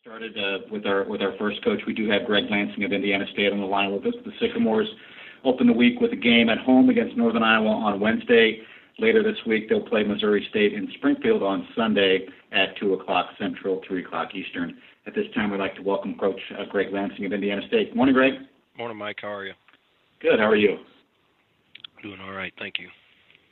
Started with our first coach. We do have Greg Lansing of Indiana State on the line with us. The Sycamores open the week with a game at home against Northern Iowa on Wednesday. Later this week, they'll play Missouri State in Springfield on Sunday at 2 o'clock Central, 3 o'clock Eastern. At this time, we'd like to welcome Coach Greg Lansing of Indiana State. Morning, Greg. Morning, Mike. How are you? Good. How are you? Doing all right. Thank you.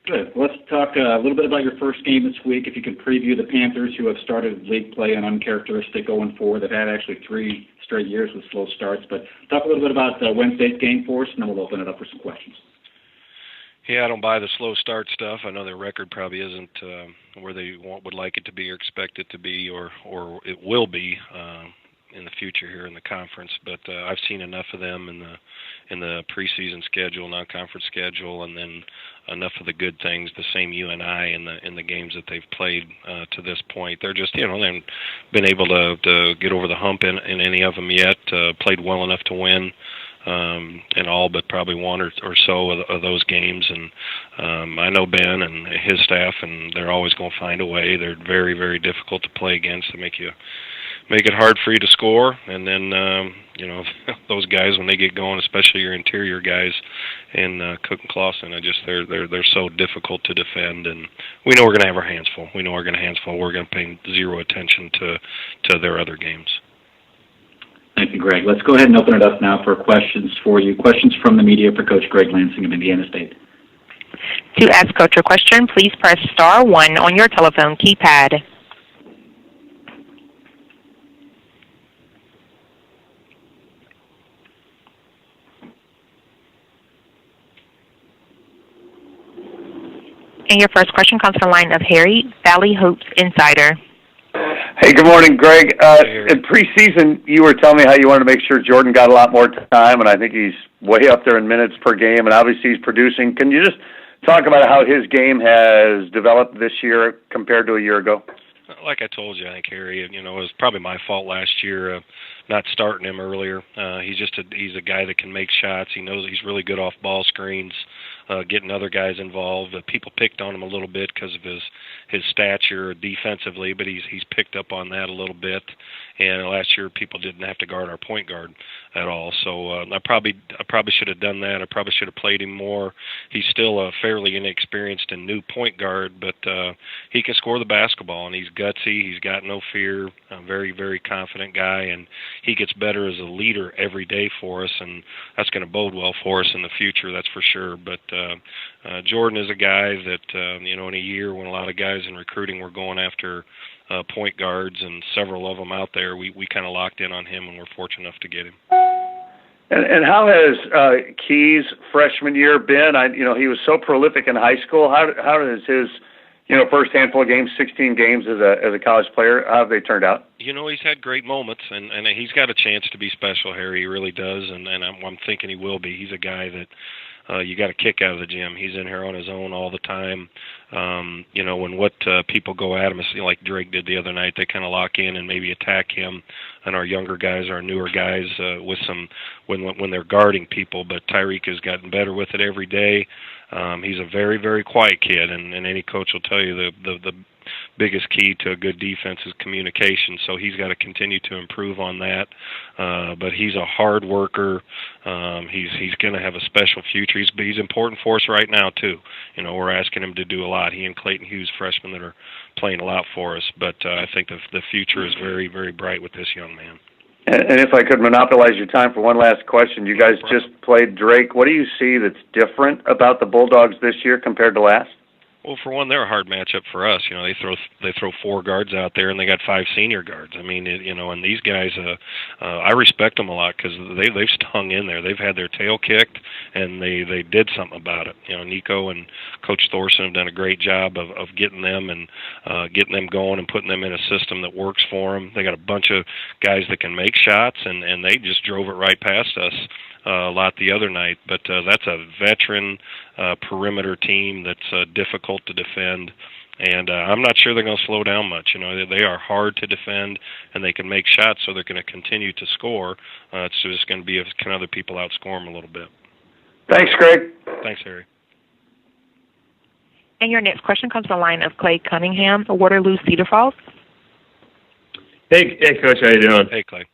Good. Let's talk a little bit about your first game this week. If you can preview the Panthers, who have started league play and uncharacteristic 0-4. They've had actually 3 straight years with slow starts. But talk a little bit about Wednesday's game for us, and then we'll open it up for some questions. Yeah, I don't buy the slow start stuff. I know their record probably isn't where they would like it to be or expect it to be, or it will be in the future here in the conference. But I've seen enough of them in the preseason schedule, non-conference schedule, and then enough of the good things, the same you and I in the games that they've played to this point. They're just, they haven't been able to get over the hump in any of them yet. Played well enough to win in all but probably one or so of those games. And I know Ben and his staff, and they're always going to find a way. They're very, very difficult to play against. They make it hard for you to score, and then those guys, when they get going, especially your interior guys and Cook and Clausen, they're so difficult to defend, and we know we're going to have our hands full. We know we're going to have hands full. We're going to pay zero attention to their other games. Thank you, Greg. Let's go ahead and open it up now for questions for you. Questions from the media for Coach Greg Lansing of Indiana State. To ask Coach a question, please press *1 on your telephone keypad. And your first question comes from the line of Harry, Valley Hoops Insider. Hey, good morning, Greg. In preseason, you were telling me how you wanted to make sure Jordan got a lot more time, and I think he's way up there in minutes per game, and obviously he's producing. Can you just talk about how his game has developed this year compared to a year ago? Like I told you, I think, Harry, it was probably my fault last year not starting him earlier. He's a guy that can make shots. He knows he's really good off ball screens, getting other guys involved. People picked on him a little bit because of his stature defensively, but he's picked up on that a little bit. And last year, people didn't have to guard our point guard at all. So I probably should have done that. I probably should have played him more. He's still a fairly inexperienced and new point guard, but he can score the basketball, and he's gutsy. He's got no fear. A very, very confident guy, and he gets better as a leader every day for us, and that's going to bode well for us in the future, that's for sure. But Jordan is a guy that, in a year when a lot of guys in recruiting were going after point guards, and several of them out there, we kind of locked in on him, and we're fortunate enough to get him. And how has Key's freshman year been? He was so prolific in high school. How does his first handful of games, 16 games as a college player, how have they turned out? He's had great moments, and he's got a chance to be special, Harry. He really does, and I'm thinking he will be. He's a guy that you got a kick out of the gym. He's in here on his own all the time. When people go at him, like Drake did the other night, they kind of lock in and maybe attack him, and our younger guys, our newer guys, with some when they're guarding people. But Tyreek has gotten better with it every day. He's a very, very quiet kid, and any coach will tell you the biggest key to a good defense is communication. So he's got to continue to improve on that. But he's a hard worker. He's going to have a special future. He's important for us right now too. We're asking him to do a lot. He and Clayton Hughes, freshmen, that are playing a lot for us. But I think the future is very, very bright with this young man. And if I could monopolize your time for one last question, you guys just played Drake. What do you see that's different about the Bulldogs this year compared to last? Well, for one, they're a hard matchup for us. They throw 4 guards out there, and they got 5 senior guards. I mean, and these guys, I respect them a lot because they've stung in there. They've had their tail kicked, and they did something about it. Nico and Coach Thorson have done a great job of getting them and getting them going and putting them in a system that works for them. They got a bunch of guys that can make shots, and they just drove it right past us a lot the other night. But that's a veteran perimeter team that's difficult to defend, and I'm not sure they're going to slow down much. They are hard to defend, and they can make shots, so they're going to continue to score. It's just going to be if can other people outscore them a little bit. Thanks, Greg. Thanks, Harry. And your next question comes from the line of Clay Cunningham, Waterloo Cedar Falls. Hey, Coach, how you doing? Hey, Clay.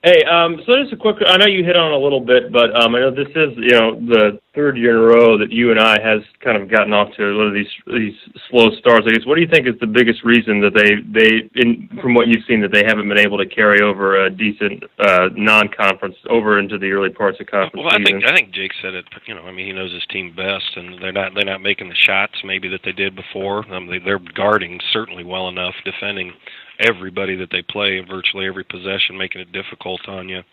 Hey, so just a quick. I know you hit on it a little bit, but I know this is the third year in a row that you and I has kind of gotten off to one of these slow starts. I guess what do you think is the biggest reason that from what you've seen, that they haven't been able to carry over a decent non-conference over into the early parts of conference season? I think Jake said it. He knows his team best, and they're not making the shots maybe that they did before. They're guarding certainly well enough, defending everybody that they play, virtually every possession, making it difficult on you.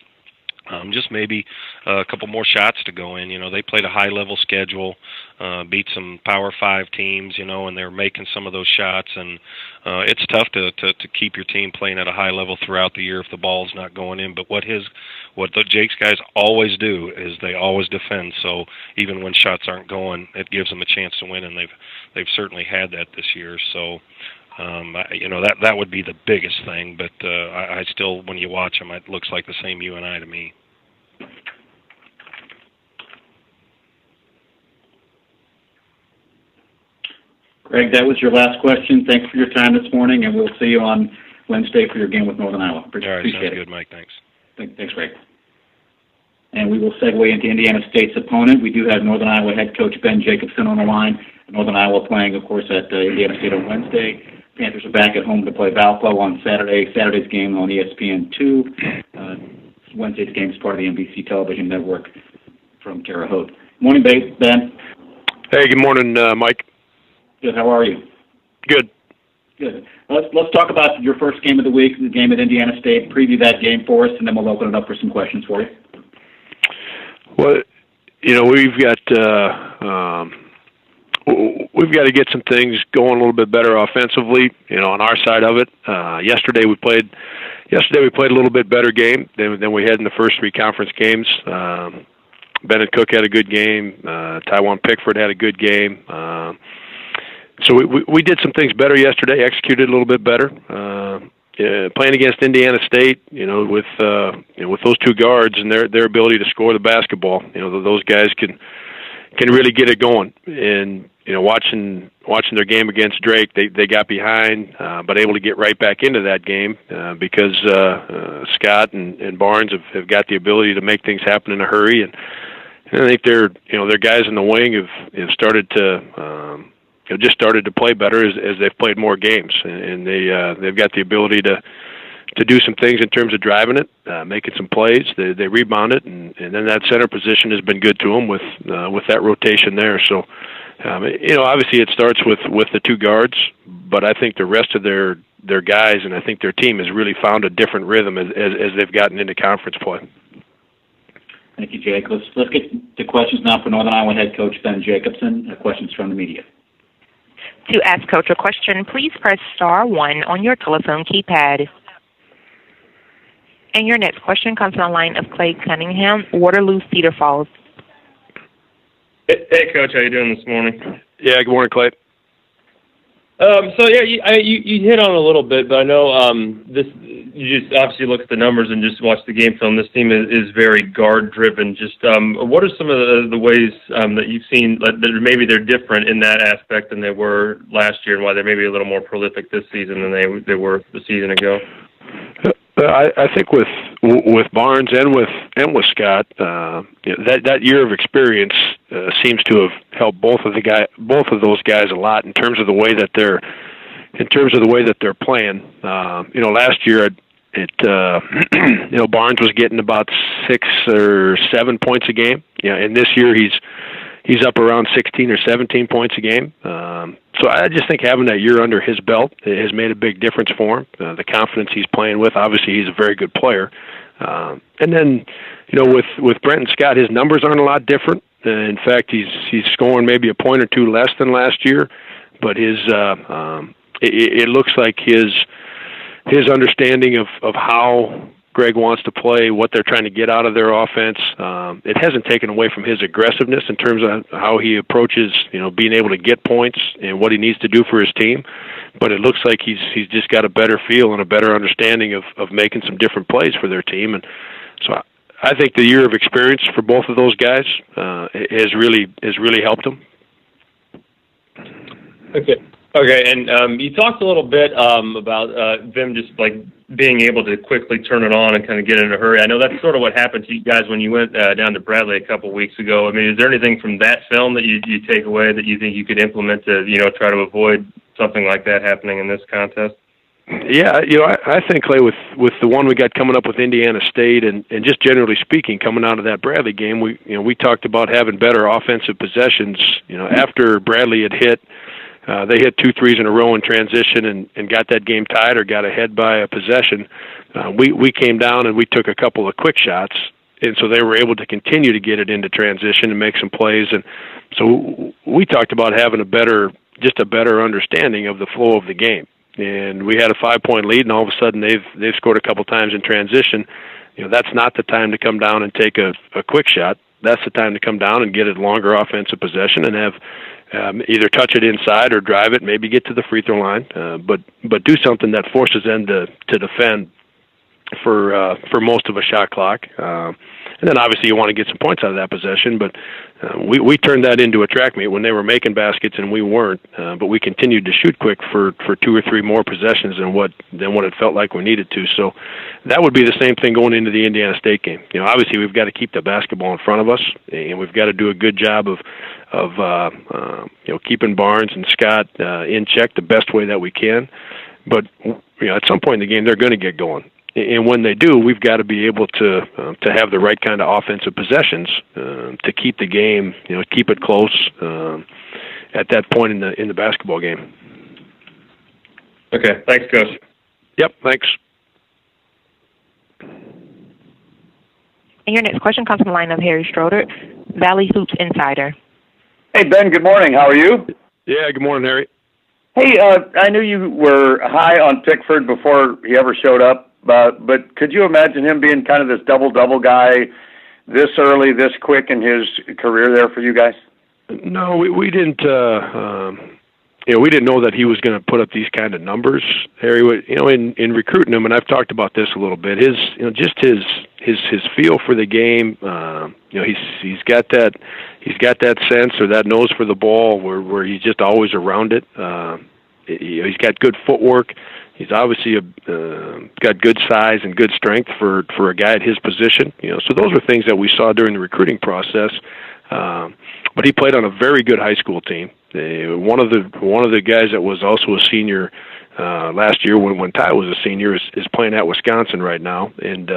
Just maybe a couple more shots to go in. They played a high-level schedule, beat some Power 5 teams, and they're making some of those shots. And it's tough to keep your team playing at a high level throughout the year if the ball's not going in. But what the Jake's guys always do is they always defend. So even when shots aren't going, it gives them a chance to win, and they've certainly had that this year. So. That would be the biggest thing, but I still, when you watch them, it looks like the same UNI to me. Greg, that was your last question. Thanks for your time this morning, and we'll see you on Wednesday for your game with Northern Iowa. All right, sounds good, Mike. Thanks. Thanks, Greg. And we will segue into Indiana State's opponent. We do have Northern Iowa head coach Ben Jacobson on the line. Northern Iowa playing, of course, at Indiana State on Wednesday. Panthers are back at home to play Valpo on Saturday. Saturday's game on ESPN2. Wednesday's game is part of the NBC television network from Terre Haute. Morning, Ben. Hey, good morning, Mike. Good. How are you? Good. Good. Let's talk about your first game of the week, the game at Indiana State. Preview that game for us, and then we'll open it up for some questions for you. Well, we've got to get some things going a little bit better offensively, on our side of it. Yesterday we played a little bit better game than we had in the first three conference games. Bennett Cook had a good game. Taiwan Pickford had a good game. So we did some things better yesterday, executed a little bit better. Playing against Indiana State, with those two guards and their ability to score the basketball, those guys can really get it going. And watching their game against Drake, they got behind, but able to get right back into that game because Scott and Barnes have got the ability to make things happen in a hurry. And I think their guys in the wing have started to just started to play better as they've played more games, and they've got the ability to do some things in terms of driving it, making some plays. They rebound it, and then that center position has been good to them with that rotation there. So, obviously it starts with the two guards, but I think the rest of their guys and I think their team has really found a different rhythm as they've gotten into conference play. Thank you, Jake. Let's get to questions now for Northern Iowa head coach Ben Jacobson. Questions from the media. To ask Coach a question, please press *1 on your telephone keypad. And your next question comes on the line of Clay Cunningham, Waterloo Cedar Falls. Hey, Coach, how you doing this morning? Yeah, good morning, Clay. You hit on it a little bit, but I know you just obviously look at the numbers and just watch the game film. This team is very guard-driven. Just what are some of the ways that you've seen that maybe they're different in that aspect than they were last year, and why they're maybe a little more prolific this season than they were the season ago? I think with Barnes and with Scott, that year of experience seems to have helped both of those guys a lot in terms of the way that they're playing. Last year Barnes was getting about 6 or 7 points a game. And this year he's up around 16 or 17 points a game. So I just think having that year under his belt has made a big difference for him. The confidence he's playing with, obviously he's a very good player. And then, with Brent and Scott, his numbers aren't a lot different. In fact, he's scoring maybe a point or two less than last year, but it looks like his understanding of how Greg wants to play, what they're trying to get out of their offense. It hasn't taken away from his aggressiveness in terms of how he approaches, being able to get points and what he needs to do for his team. But it looks like he's just got a better feel and a better understanding of making some different plays for their team. And so I think the year of experience for both of those guys has really helped them. Okay. Okay, and you talked a little bit about them just like being able to quickly turn it on and kind of get in a hurry. I know that's sort of what happened to you guys when you went down to Bradley a couple weeks ago. I mean, is there anything from that film that you take away that you think you could implement to, try to avoid something like that happening in this contest? Yeah, I think, Clay, with the one we got coming up with Indiana State and just generally speaking, coming out of that Bradley game, we talked about having better offensive possessions. After Bradley had hit, they hit 2 threes in a row in transition and got that game tied or got ahead by a possession. We came down and we took a couple of quick shots, and so they were able to continue to get it into transition and make some plays. And so we talked about having a better understanding of the flow of the game. And we had a 5-point lead, and all of a sudden they've scored a couple times in transition. That's not the time to come down and take a quick shot. That's the time to come down and get a longer offensive possession and have either touch it inside or drive it, maybe get to the free throw line, but do something that forces them to defend for most of a shot clock. And then obviously you want to get some points out of that possession, but we turned that into a track meet when they were making baskets and we weren't. But we continued to shoot quick for 2 or 3 more possessions than what it felt like we needed to. So that would be the same thing going into the Indiana State game. Obviously we've got to keep the basketball in front of us, and we've got to do a good job of keeping Barnes and Scott in check the best way that we can. But at some point in the game they're going to get going. And when they do, we've got to be able to have the right kind of offensive possessions to keep the game, keep it close at that point in the basketball game. Okay, thanks, Coach. Yep, thanks. And your next question comes from the line of Harry Stroder, Valley Hoops Insider. Hey, Ben, good morning. How are you? Yeah, good morning, Harry. Hey, I knew you were high on Pickford before he ever showed up, but could you imagine him being kind of this double-double guy this early, this quick in his career there for you guys? No, we didn't. We didn't know that he was going to put up these kind of numbers, Harry. In recruiting him, and I've talked about this a little bit. His feel for the game. He's got that sense or that nose for the ball where he's just always around it. He's got good footwork. He's obviously got good size and good strength for a guy at his position. So those are things that we saw during the recruiting process. But he played on a very good high school team. One of the guys that was also a senior last year when Ty was a senior is playing at Wisconsin right now, and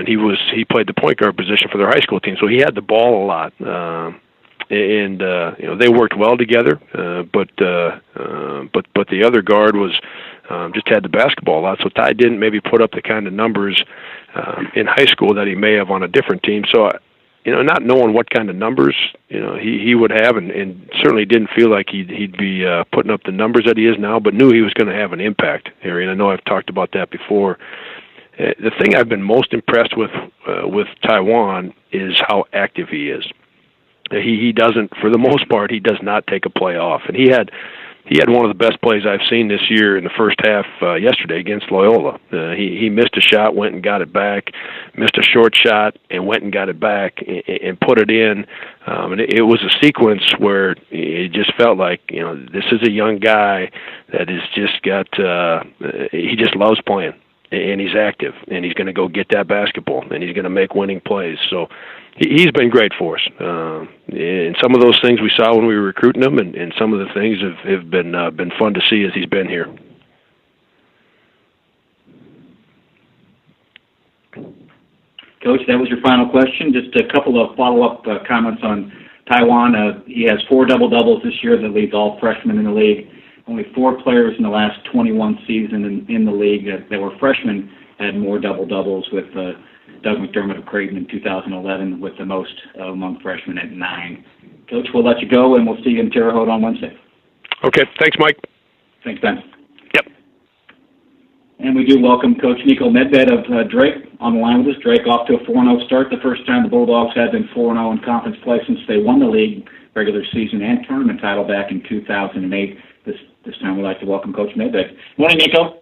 he played the point guard position for their high school team. So he had the ball a lot. They worked well together, but the other guard was just had the basketball a lot. So Ty didn't maybe put up the kind of numbers in high school that he may have on a different team. So not knowing what kind of numbers he would have, and certainly didn't feel like he'd be putting up the numbers that he is now, but knew he was going to have an impact, Harry. And I know I've talked about that before. The thing I've been most impressed with Taiwan is how active he is. He doesn't, for the most part, he does not take a play off. And he had one of the best plays I've seen this year in the first half yesterday against Loyola. He missed a shot, went and got it back, missed a short shot, and went and got it back and put it in. And it was a sequence where it just felt like, this is a young guy that has just got, he just loves playing. And he's active, and he's going to go get that basketball, and he's going to make winning plays. So he's been great for us. And some of those things we saw when we were recruiting him, and some of the things have been fun to see as he's been here. Coach, that was your final question. Just a couple of follow-up comments on Taiwan. He has 4 double-doubles this year that leads all freshmen in the league. Only 4 players in the last 21 season in the league that were freshmen had more double-doubles, with Doug McDermott of Creighton in 2011 with the most among freshmen at 9. Coach, we'll let you go, and we'll see you in Terre Haute on Wednesday. Okay. Thanks, Mike. Thanks, Ben. Yep. And we do welcome Coach Nico Medved of Drake on the line with us. Drake off to a 4-0 start. The first time the Bulldogs had been 4-0 in conference play since they won the league regular season and tournament title back in 2008. This time we'd like to welcome Coach Medved. Morning, Nico.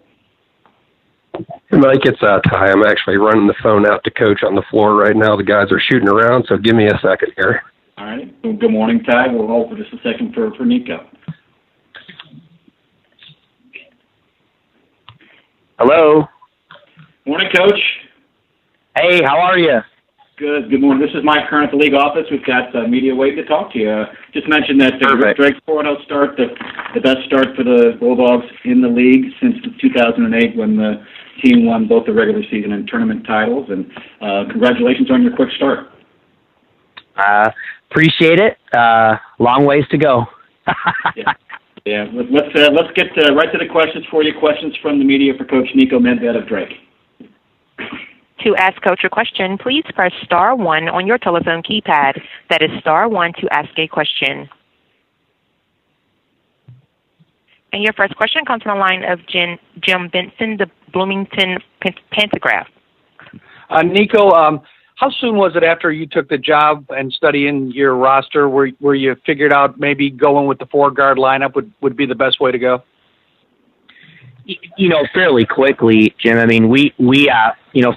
Hey, Mike, it's Ty. I'm actually running the phone out to Coach on the floor right now. The guys are shooting around, so give me a second here. All right. Well, good morning, Ty. We'll hold for just a second for Nico. Hello. Morning, Coach. Hey, how are you? Good. Good morning. This is Mike Kern at the league office. We've got media waiting to talk to you. Just mentioned that Drake's 4-0 start, the best start for the Bulldogs in the league since 2008 when the team won both the regular season and tournament titles. And congratulations on your quick start. Appreciate it. Long ways to go. Yeah. Let's get right to the questions for you. Questions from the media for Coach Nico Medved of Drake. To ask Coach a question, please press star 1 on your telephone keypad. That is star 1 to ask a question. And your first question comes from the line of Jim Benson, the Bloomington Pantograph. Nico, how soon was it after you took the job and studying your roster where you figured out maybe going with the 4-guard lineup would be the best way to go? Fairly quickly, Jim. I mean, we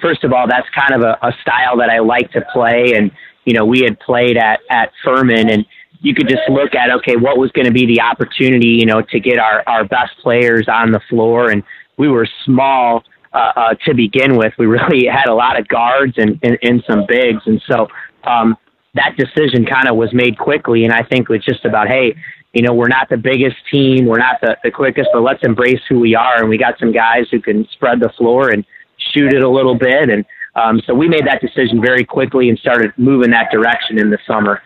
first of all, that's kind of a style that I like to play. And, we had played at Furman, and you could just look at, okay, what was going to be the opportunity, to get our best players on the floor. And we were small to begin with. We really had a lot of guards and some bigs. And so that decision kind of was made quickly. And I think it was just about, hey, we're not the biggest team, we're not the quickest, but let's embrace who we are. And we got some guys who can spread the floor and shoot it a little bit. And so we made that decision very quickly and started moving that direction in the summer.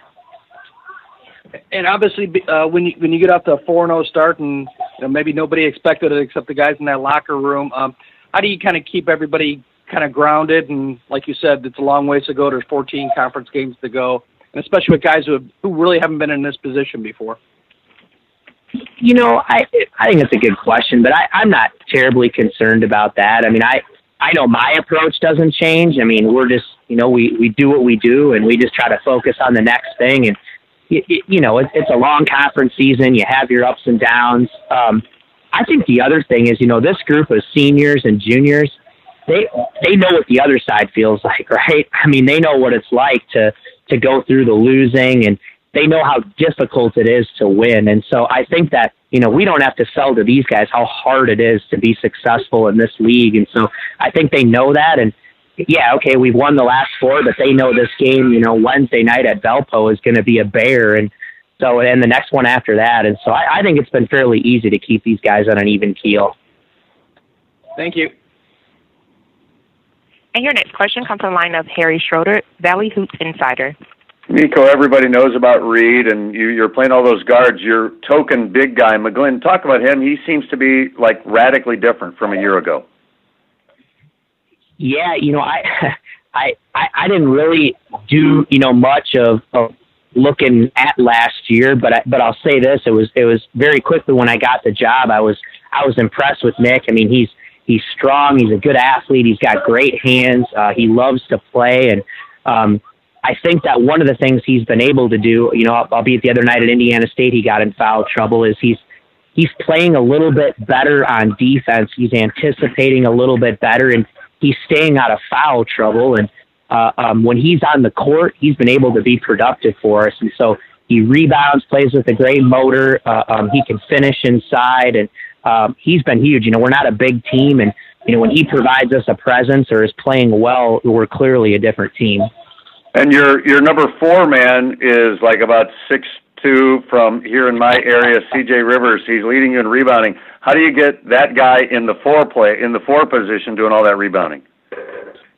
And obviously, when you get off the 4-0 start and maybe nobody expected it except the guys in that locker room, how do you kind of keep everybody kind of grounded? And like you said, it's a long ways to go. There's 14 conference games to go, and especially with guys who really haven't been in this position before. I think it's a good question, but I'm not terribly concerned about that. I mean, I know my approach doesn't change. I mean, we're just, we do what we do, and we just try to focus on the next thing. And, it's a long conference season. You have your ups and downs. I think the other thing is, this group of seniors and juniors, they know what the other side feels like, right? I mean, they know what it's like to go through the losing, and they know how difficult it is to win. And so I think that, we don't have to sell to these guys how hard it is to be successful in this league. And so I think they know that. And yeah, okay, we've won the last 4, but they know this game, Wednesday night at Valpo is going to be a bear. And so, and the next one after that. And so I think it's been fairly easy to keep these guys on an even keel. Thank you. And your next question comes from the line of Harry Schroeder, Valley Hoops Insider. Nico, everybody knows about Reed, and you're playing all those guards. Your token big guy, McGlynn, talk about him. He seems to be, like, radically different from a year ago. Yeah, I didn't really do, much of looking at last year, but I'll say this, it was very quickly when I got the job, I was impressed with Nick. I mean, he's strong, he's a good athlete, he's got great hands, he loves to play, and I think that one of the things he's been able to do, albeit the other night at Indiana State he got in foul trouble, is he's playing a little bit better on defense. He's anticipating a little bit better, and he's staying out of foul trouble. And when he's on the court, he's been able to be productive for us. And so he rebounds, plays with a great motor. He can finish inside, and he's been huge. We're not a big team, and when he provides us a presence or is playing well, we're clearly a different team. And your number 4 man is like about 6'2" from here in my area, C.J. Rivers. He's leading you in rebounding. How do you get that guy in the 4 position doing all that rebounding?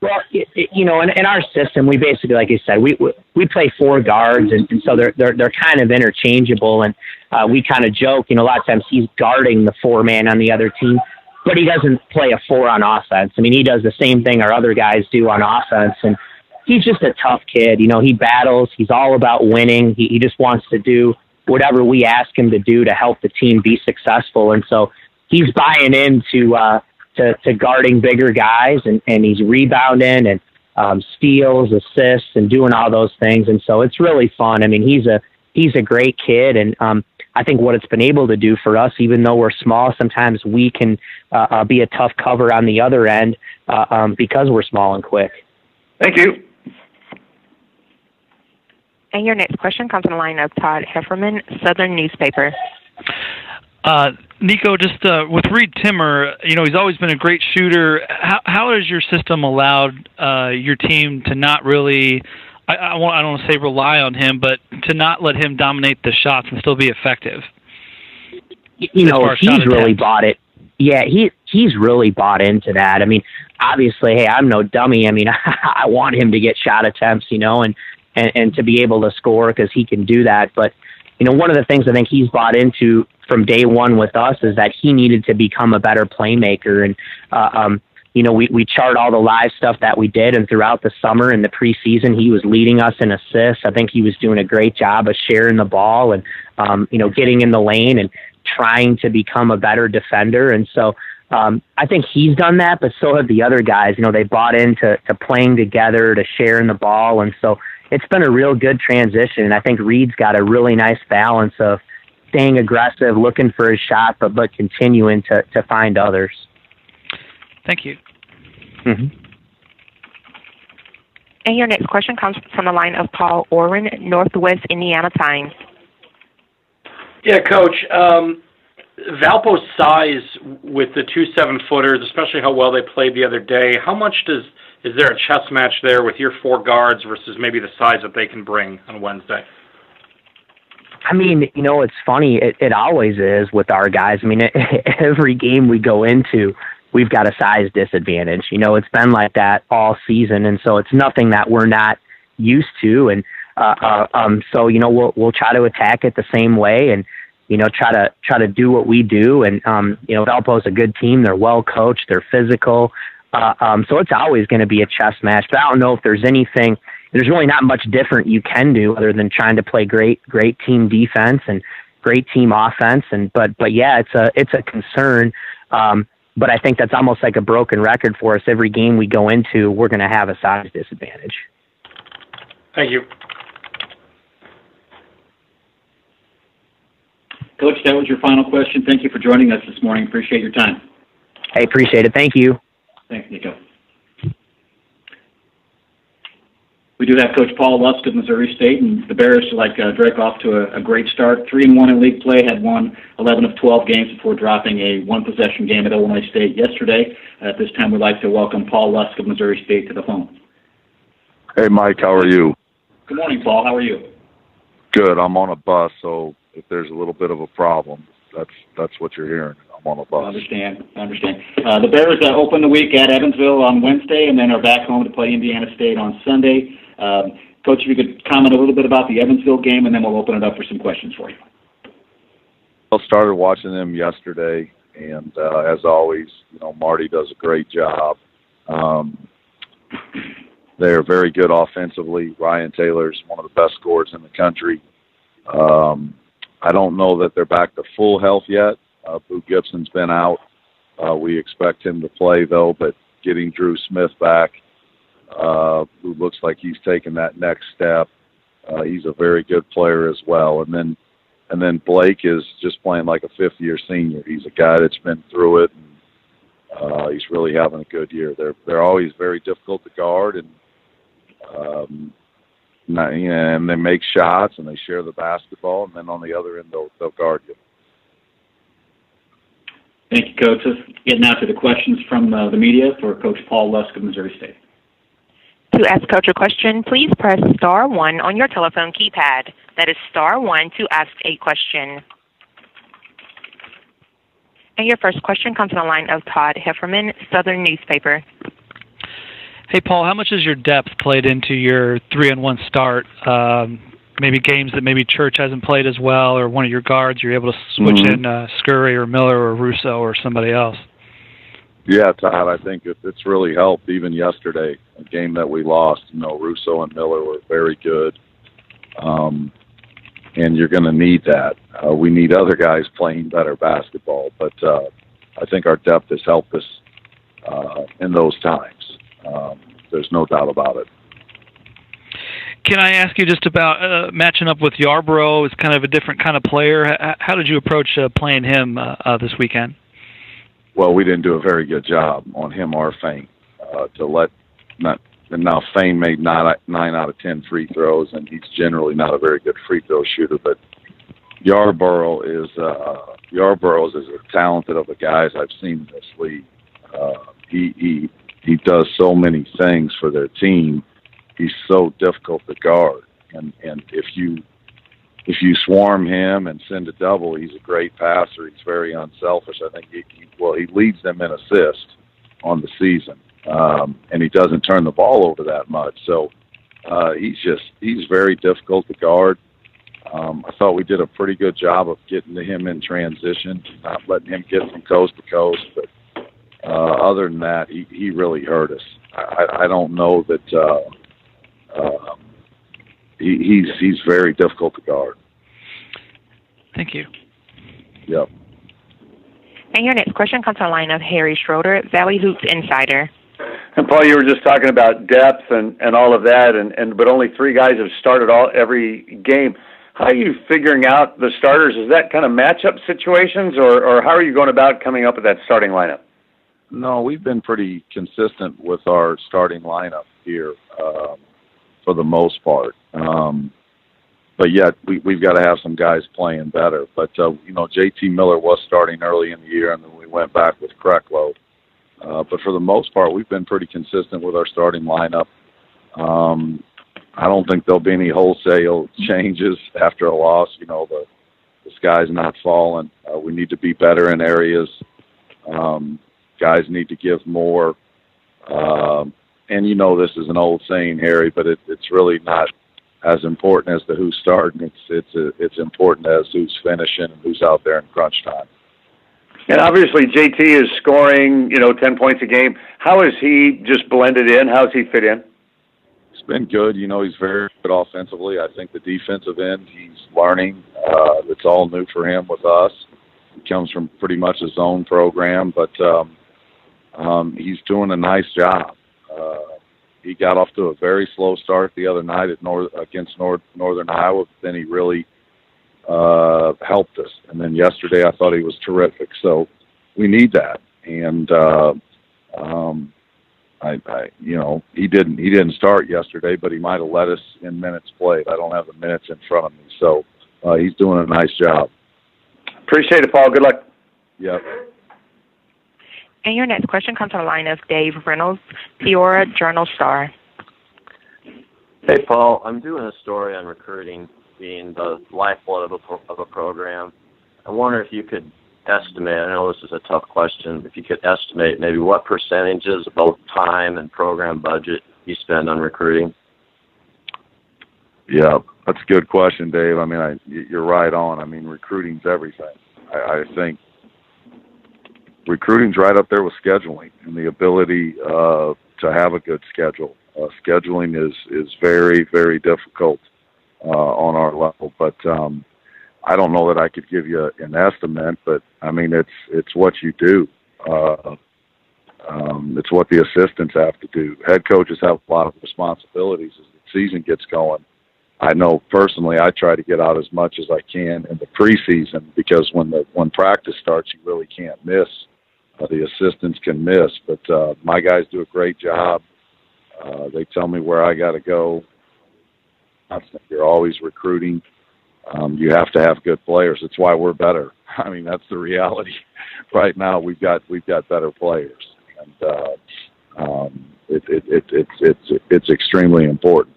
Well, in our system, we basically, like you said, we play 4 guards, and so they're kind of interchangeable, and we kind of joke. A lot of times he's guarding the 4-man on the other team, but he doesn't play a 4 on offense. I mean, he does the same thing our other guys do on offense, and he's just a tough kid. He battles. He's all about winning. He just wants to do whatever we ask him to do to help the team be successful. And so he's buying into to guarding bigger guys, and he's rebounding and steals, assists, and doing all those things. And so it's really fun. I mean, he's a great kid, and I think what it's been able to do for us, even though we're small, sometimes we can be a tough cover on the other end because we're small and quick. Thank you. And your next question comes from the line of Todd Hefferman, Southern Newspaper. Nico, just with Reed Timmer, he's always been a great shooter. How has your system allowed your team to not really, I don't want to say rely on him, but to not let him dominate the shots and still be effective? He's really bought it. Yeah, he's really bought into that. I mean, obviously, hey, I'm no dummy. I mean, I want him to get shot attempts, and to be able to score because he can do that. But, one of the things I think he's bought into from day one with us is that he needed to become a better playmaker. And, we chart all the live stuff that we did, and throughout the summer and the preseason, he was leading us in assists. I think he was doing a great job of sharing the ball and, getting in the lane and trying to become a better defender. And so I think he's done that, but so have the other guys. They bought into playing together, to sharing the ball. And so it's been a real good transition. And I think Reed's got a really nice balance of staying aggressive, looking for his shot, but continuing to find others. Thank you. Mm-hmm. And your next question comes from the line of Paul Oren, Northwest Indiana Times. Yeah, Coach. Valpo's size with the 2 7-footers, especially how well they played the other day, how much is there a chess match there with your 4 guards versus maybe the size that they can bring on Wednesday? I mean, it's funny. It always is with our guys. I mean, every game we go into, we've got a size disadvantage. It's been like that all season, and so it's nothing that we're not used to. And so we'll try to attack it the same way, and try to do what we do. And Valpo's a good team. They're well coached. They're physical. So it's always going to be a chess match. But I don't know if there's anything. There's really not much different you can do other than trying to play great team defense and great team offense. And but yeah, it's a concern. But I think that's almost like a broken record for us. Every game we go into, we're going to have a size disadvantage. Thank you. Coach, that was your final question. Thank you for joining us this morning. Appreciate your time. Hey, appreciate it. Thank you. Thanks, Nico. We do have Coach Paul Lusk of Missouri State, and the Bears, like Drake, off to a great start. 3-1 in league play, had won 11 of 12 games before dropping a one-possession game at Illinois State yesterday. At this time, we'd like to welcome Paul Lusk of Missouri State to the phone. Hey, Mike, how are you? Good morning, Paul. How are you? Good. I'm on a bus, so if there's a little bit of a problem, that's what you're hearing. I'm on a bus. I understand. The Bears open the week at Evansville on Wednesday and then are back home to play Indiana State on Sunday. Coach, if you could comment a little bit about the Evansville game, and then we'll open it up for some questions for you. I started watching them yesterday, and as always, Marty does a great job. They're very good offensively. Ryan Taylor's one of the best scorers in the country. I don't know that they're back to full health yet. Boo Gibson's been out. We expect him to play, though, but getting Drew Smith back, who looks like he's taken that next step. He's a very good player as well. And then Blake is just playing like a fifth-year senior. He's a guy that's been through it, and he's really having a good year. They're always very difficult to guard, and they make shots and they share the basketball, and then on the other end they'll guard you. Thank you, Coach. Let's get now to the questions from the media for Coach Paul Lusk of Missouri State. To ask Coach a question, please press *1 on your telephone keypad. That is *1 to ask a question. And your first question comes from the line of Todd Hefferman, Southern Newspaper. Hey, Paul, how much has your depth played into your 3-1 start? Maybe games that maybe Church hasn't played as well, or one of your guards, you're able to switch in Scurry or Miller or Russo or somebody else. Yeah, Todd, I think it's really helped. Even yesterday, a game that we lost, Russo and Miller were very good, and you're going to need that. We need other guys playing better basketball, but I think our depth has helped us in those times. There's no doubt about it. Can I ask you just about matching up with Yarborough? Is kind of a different kind of player. How did you approach playing him this weekend? Well, we didn't do a very good job on him or Fane. Now Fane made 9 out of 10 free throws, and he's generally not a very good free throw shooter. But Yarborough is as talented of a guys I've seen in this league. He does so many things for their team. He's so difficult to guard, and if you swarm him and send a double, he's a great passer. He's very unselfish. I think he leads them in assists on the season, and he doesn't turn the ball over that much. So he's very difficult to guard. I thought we did a pretty good job of getting to him in transition, not letting him get from coast to coast. But other than that, he really hurt us. I don't know that he's very difficult to guard. Thank you. Yep. And your next question comes from the line of Harry Schroeder, Valley Hoops Insider. And Paul, you were just talking about depth and all of that, but only 3 guys have started every game. How are you figuring out the starters? Is that kind of matchup situations, or how are you going about coming up with that starting lineup? No, we've been pretty consistent with our starting lineup here for the most part. But yet we've got to have some guys playing better. But, JT Miller was starting early in the year, and then we went back with Kreklow. But for the most part, we've been pretty consistent with our starting lineup. I don't think there'll be any wholesale changes after a loss. The sky's not falling. We need to be better in areas. Guys need to give more. And this is an old saying, Harry, but it's really not as important as who's starting. It's important as who's finishing and who's out there in crunch time. And obviously JT is scoring, 10 points a game. How has he just blended in? How has he fit in? It's been good. He's very good offensively. I think the defensive end, he's learning. It's all new for him with us. He comes from pretty much a zone program, but he's doing a nice job. He got off to a very slow start the other night against Northern Iowa, but then he really helped us. And then yesterday I thought he was terrific. So we need that. And he didn't start yesterday, but he might have led us in minutes played. I don't have the minutes in front of me, so he's doing a nice job. Appreciate it, Paul. Good luck. Yep. And your next question comes from the line of Dave Reynolds, Peoria Journal-Star. Hey, Paul. I'm doing a story on recruiting being the lifeblood of a program. I wonder if you could estimate, I know this is a tough question, if you could estimate maybe what percentages of both time and program budget you spend on recruiting. Yeah, that's a good question, Dave. You're right on. Recruiting's everything. I think recruiting's right up there with scheduling and the ability to have a good schedule. Scheduling is very, very difficult on our level, but I don't know that I could give you an estimate, but it's what you do. It's what the assistants have to do. Head coaches have a lot of responsibilities as the season gets going. I know personally I try to get out as much as I can in the preseason because when practice starts, you really can't miss. The assistants can miss, but my guys do a great job. They tell me where I got to go. You're always recruiting. You have to have good players. It's why we're better. That's the reality. Right now, we've got better players, and it's extremely important.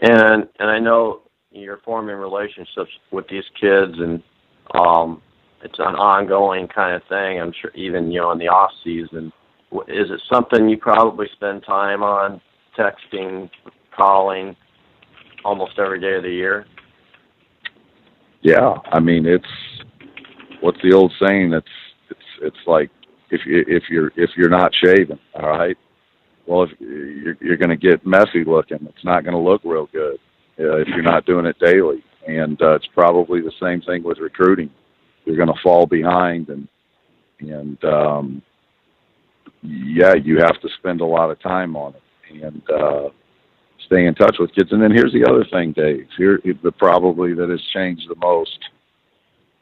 And I know you're forming relationships with these kids, and it's an ongoing kind of thing. I'm sure even in the off season. Is it something you probably spend time on, texting, calling, almost every day of the year? Yeah, it's what's the old saying? It's like if you're not shaving, all right. Well, if you're going to get messy looking, it's not going to look real good if you're not doing it daily. And it's probably the same thing with recruiting. You're going to fall behind, and yeah, you have to spend a lot of time on it and stay in touch with kids. And then here's the other thing, Dave. Probably that has changed the most.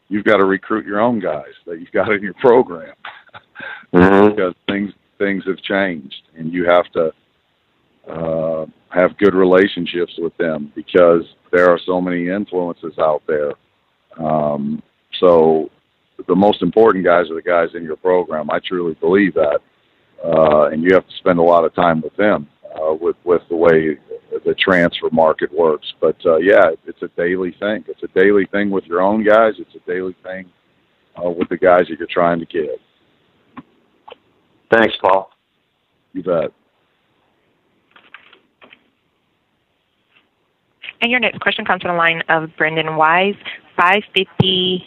You've got to recruit your own guys that you've got in your program because things have changed, and you have to have good relationships with them because there are so many influences out there. So the most important guys are the guys in your program. I truly believe that. And you have to spend a lot of time with them, with the way the transfer market works. But, yeah, it's a daily thing. It's a daily thing with your own guys. It's a daily thing with the guys that you're trying to get. Thanks, Paul. You bet. And your next question comes from the line of Brendan Wise, 550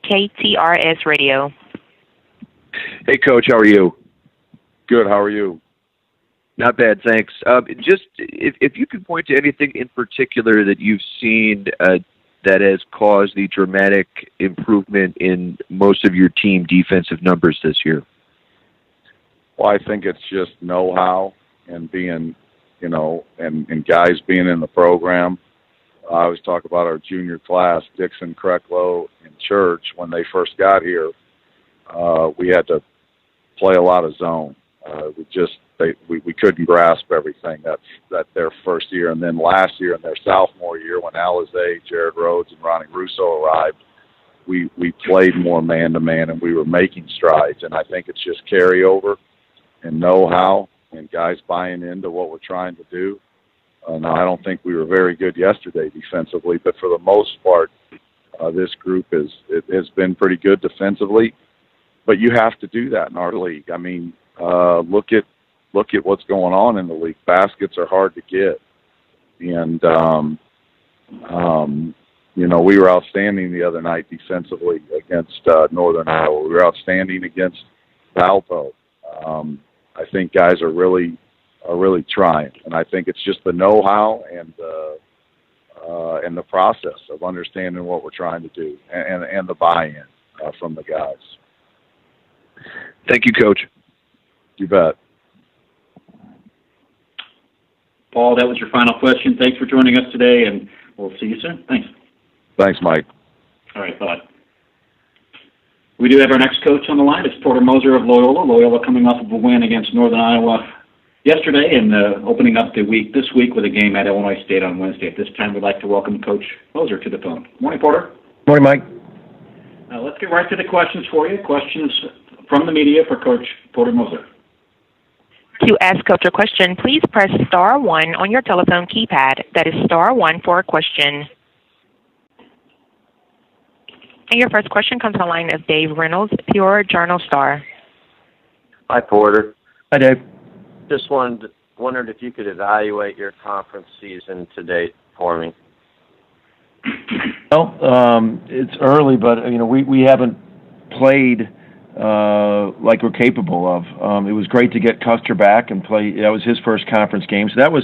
KTRS Radio. Hey, Coach, how are you? Good, how are you? Not bad, thanks. Just if you could point to anything in particular that you've seen that has caused the dramatic improvement in most of your team defensive numbers this year. Well, I think it's just know-how and being, you know, and guys being in the program. I always talk about our junior class, Dixon, Krecklow, and Church. When they first got here, we had to play a lot of zone. We couldn't grasp everything. That's their first year. And then last year, in their sophomore year, when Alizé, Jared Rhodes, and Ronnie Russo arrived, we played more man-to-man, and we were making strides. And I think it's just carryover and know-how and guys buying into what we're trying to do. Now, I don't think we were very good yesterday defensively, but for the most part, this group has been pretty good defensively. But you have to do that in our league. I mean, look at what's going on in the league. Baskets are hard to get, and you know, we were outstanding the other night defensively against Northern Iowa. We were outstanding against Valpo. I think guys are really trying, and I think it's just the know-how and the process of understanding what we're trying to do and the buy-in from the guys. Thank you, Coach. You bet. Paul, that was your final question. Thanks for joining us today, and we'll see you soon. Thanks. Thanks, Mike. All right, bye. We do have our next coach on the line. It's Porter Moser of Loyola. Loyola coming off of a win against Northern Iowa yesterday and opening up the week this week with a game at Illinois State on Wednesday. At this time, we'd like to welcome Coach Moser to the phone. Morning, Porter. Morning, Mike. Let's get right to the questions for you. Questions from the media for Coach Porter Moser. To ask Coach a question, please press star 1 on your telephone keypad. That is star 1 for a question. And your first question comes from the line of Dave Reynolds, Pure Journal Star. Hi, Porter. Hi, Dave. Just wondered if you could evaluate your conference season to date for me. Well, it's early, but you know we haven't played like we're capable of. It was great to get Custer back and play. That was his first conference game. So that was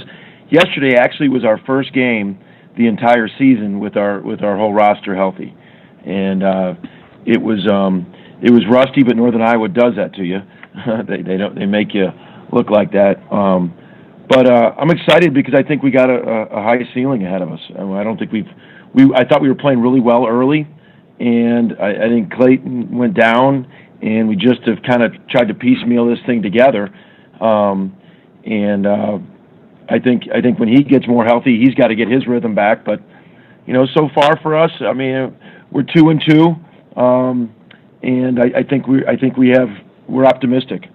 yesterday. Actually, was our first game the entire season with our whole roster healthy, and it was rusty. But Northern Iowa does that to you. They make you look like that. But I'm excited because I think we got a high ceiling ahead of us. I don't think I thought we were playing really well early, and I think Clayton went down, and we just have kind of tried to piecemeal this thing together. And I think when he gets more healthy, he's got to get his rhythm back. But you know, so far for us, I mean, we're 2-2, and I think we're optimistic.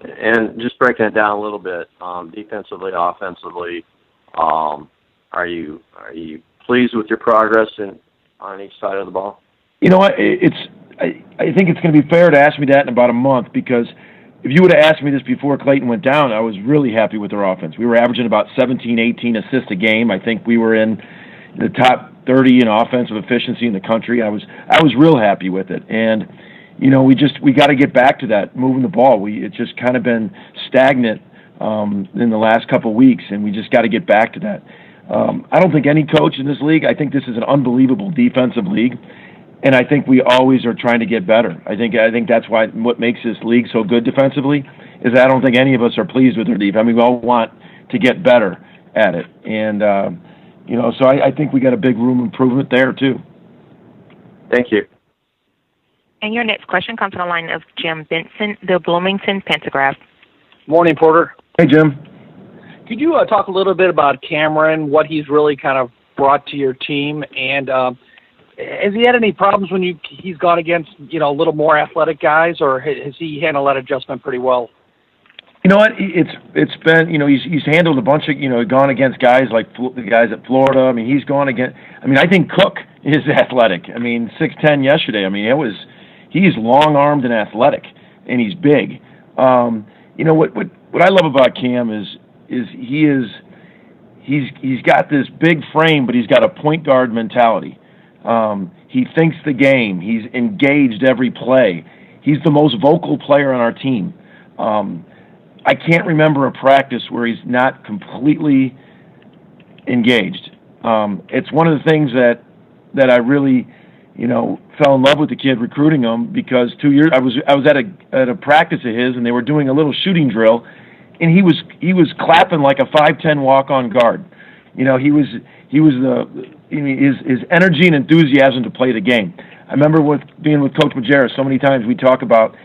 And just breaking it down a little bit, defensively, offensively, are you pleased with your progress on each side of the ball? You know what? I think it's going to be fair to ask me that in about a month, because if you would have asked me this before Clayton went down, I was really happy with our offense. We were averaging about 17, 18 assists a game. I think we were in the top 30 in offensive efficiency in the country. I was real happy with it. And you know, we got to get back to that, moving the ball. It's just kind of been stagnant in the last couple of weeks, and we just got to get back to that. I don't think any coach in this league, I think this is an unbelievable defensive league, and I think we always are trying to get better. I think that's what makes this league so good defensively is I don't think any of us are pleased with our defense. I mean, we all want to get better at it, and you know, so I think we got a big room improvement there too. Thank you. And your next question comes from the line of Jim Benson, the Bloomington Pentagraph. Morning, Porter. Hey, Jim. Could you talk a little bit about Cameron, what he's really kind of brought to your team, and has he had any problems when he's gone against a little more athletic guys, or has he handled that adjustment pretty well? You know what? It's been he's handled a bunch of gone against guys like the guys at Florida. I mean, he's gone against. I mean, I think Cook is athletic. I mean, 6'10" yesterday. I mean, he's long armed and athletic, and he's big. What I love about Cam is he's got this big frame, but he's got a point guard mentality. He thinks the game. He's engaged every play. He's the most vocal player on our team. I can't remember a practice where he's not completely engaged. It's one of the things that I really, fell in love with the kid recruiting him, because 2 years I was at a practice of his, and they were doing a little shooting drill, and he was clapping like a 5'10" walk-on guard. His energy and enthusiasm to play the game. I remember being with Coach Majerus so many times, we talk about,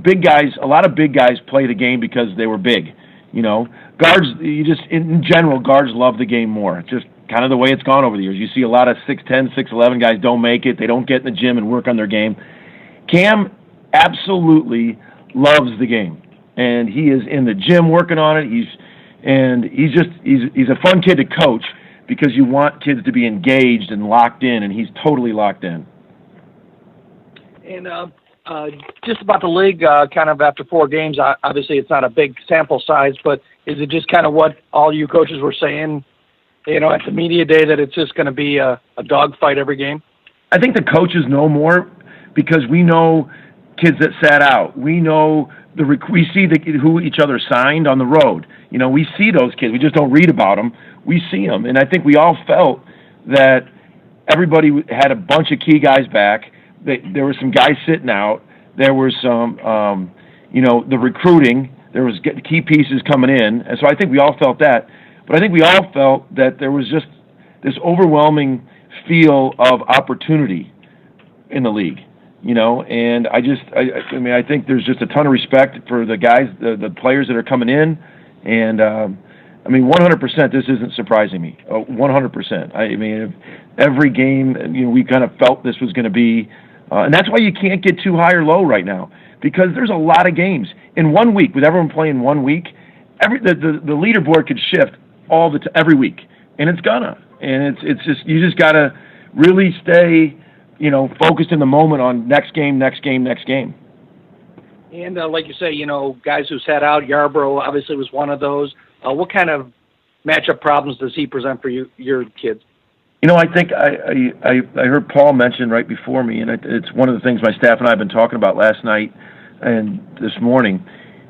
big guys, a lot of big guys play the game because they were big. Guards, in general, guards love the game more. It's just kind of the way it's gone over the years. You see a lot of 6'10", 6'11" guys don't make it. They don't get in the gym and work on their game. Cam absolutely loves the game, and he is in the gym working on it. He's a fun kid to coach, because you want kids to be engaged and locked in, and he's totally locked in. And just about the league, kind of after 4 games, obviously it's not a big sample size, but is it just kind of what all you coaches were saying, at the media day, that it's just going to be a dogfight every game? I think the coaches know more, because we know kids that sat out. We know we see who each other signed on the road. We see those kids. We just don't read about them. We see them, and I think we all felt that everybody had a bunch of key guys back. There were some guys sitting out. There were some, the recruiting. There was key pieces coming in, and so I think we all felt that. But I think we all felt that there was just this overwhelming feel of opportunity in the league, And I think there's just a ton of respect for the guys, the players that are coming in, and 100%. This isn't surprising me. 100%. I mean, every game, we kind of felt this was going to be. And that's why you can't get too high or low right now, because there's a lot of games in 1 week. With everyone playing 1 week, the leaderboard could shift every week, and it's gonna. And it's just, you just gotta really stay, focused in the moment on next game. And like you say, guys who sat out, Yarbrough obviously was one of those. What kind of matchup problems does he present for your kids? I think I heard Paul mention right before me, and it's one of the things my staff and I have been talking about last night and this morning,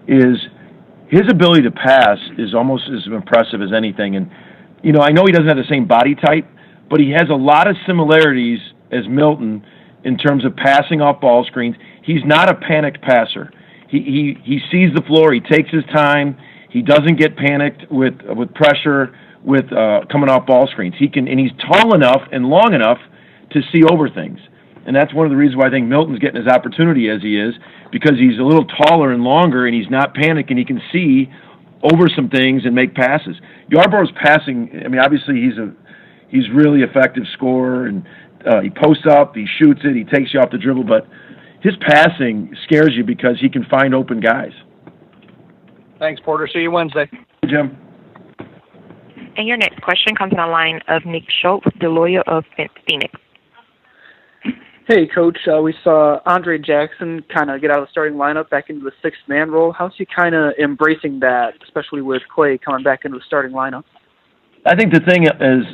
is his ability to pass is almost as impressive as anything. And, I know he doesn't have the same body type, but he has a lot of similarities as Milton in terms of passing off ball screens. He's not a panicked passer. He sees the floor. He takes his time. He doesn't get panicked with pressure, with coming off ball screens. And he's tall enough and long enough to see over things. And that's one of the reasons why I think Milton's getting his opportunity as he is, because he's a little taller and longer, and he's not panicking. He can see over some things and make passes. Yarbrough's passing, obviously he's really effective scorer, and he posts up, he shoots it, he takes you off the dribble, but his passing scares you because he can find open guys. Thanks, Porter. See you Wednesday. Hey, Jim. And your next question comes on the line of Nick Schultz, the lawyer of Phoenix. Hey, Coach. We saw Andre Jackson kind of get out of the starting lineup back into the sixth-man role. How's he kind of embracing that, especially with Clay coming back into the starting lineup? I think the thing is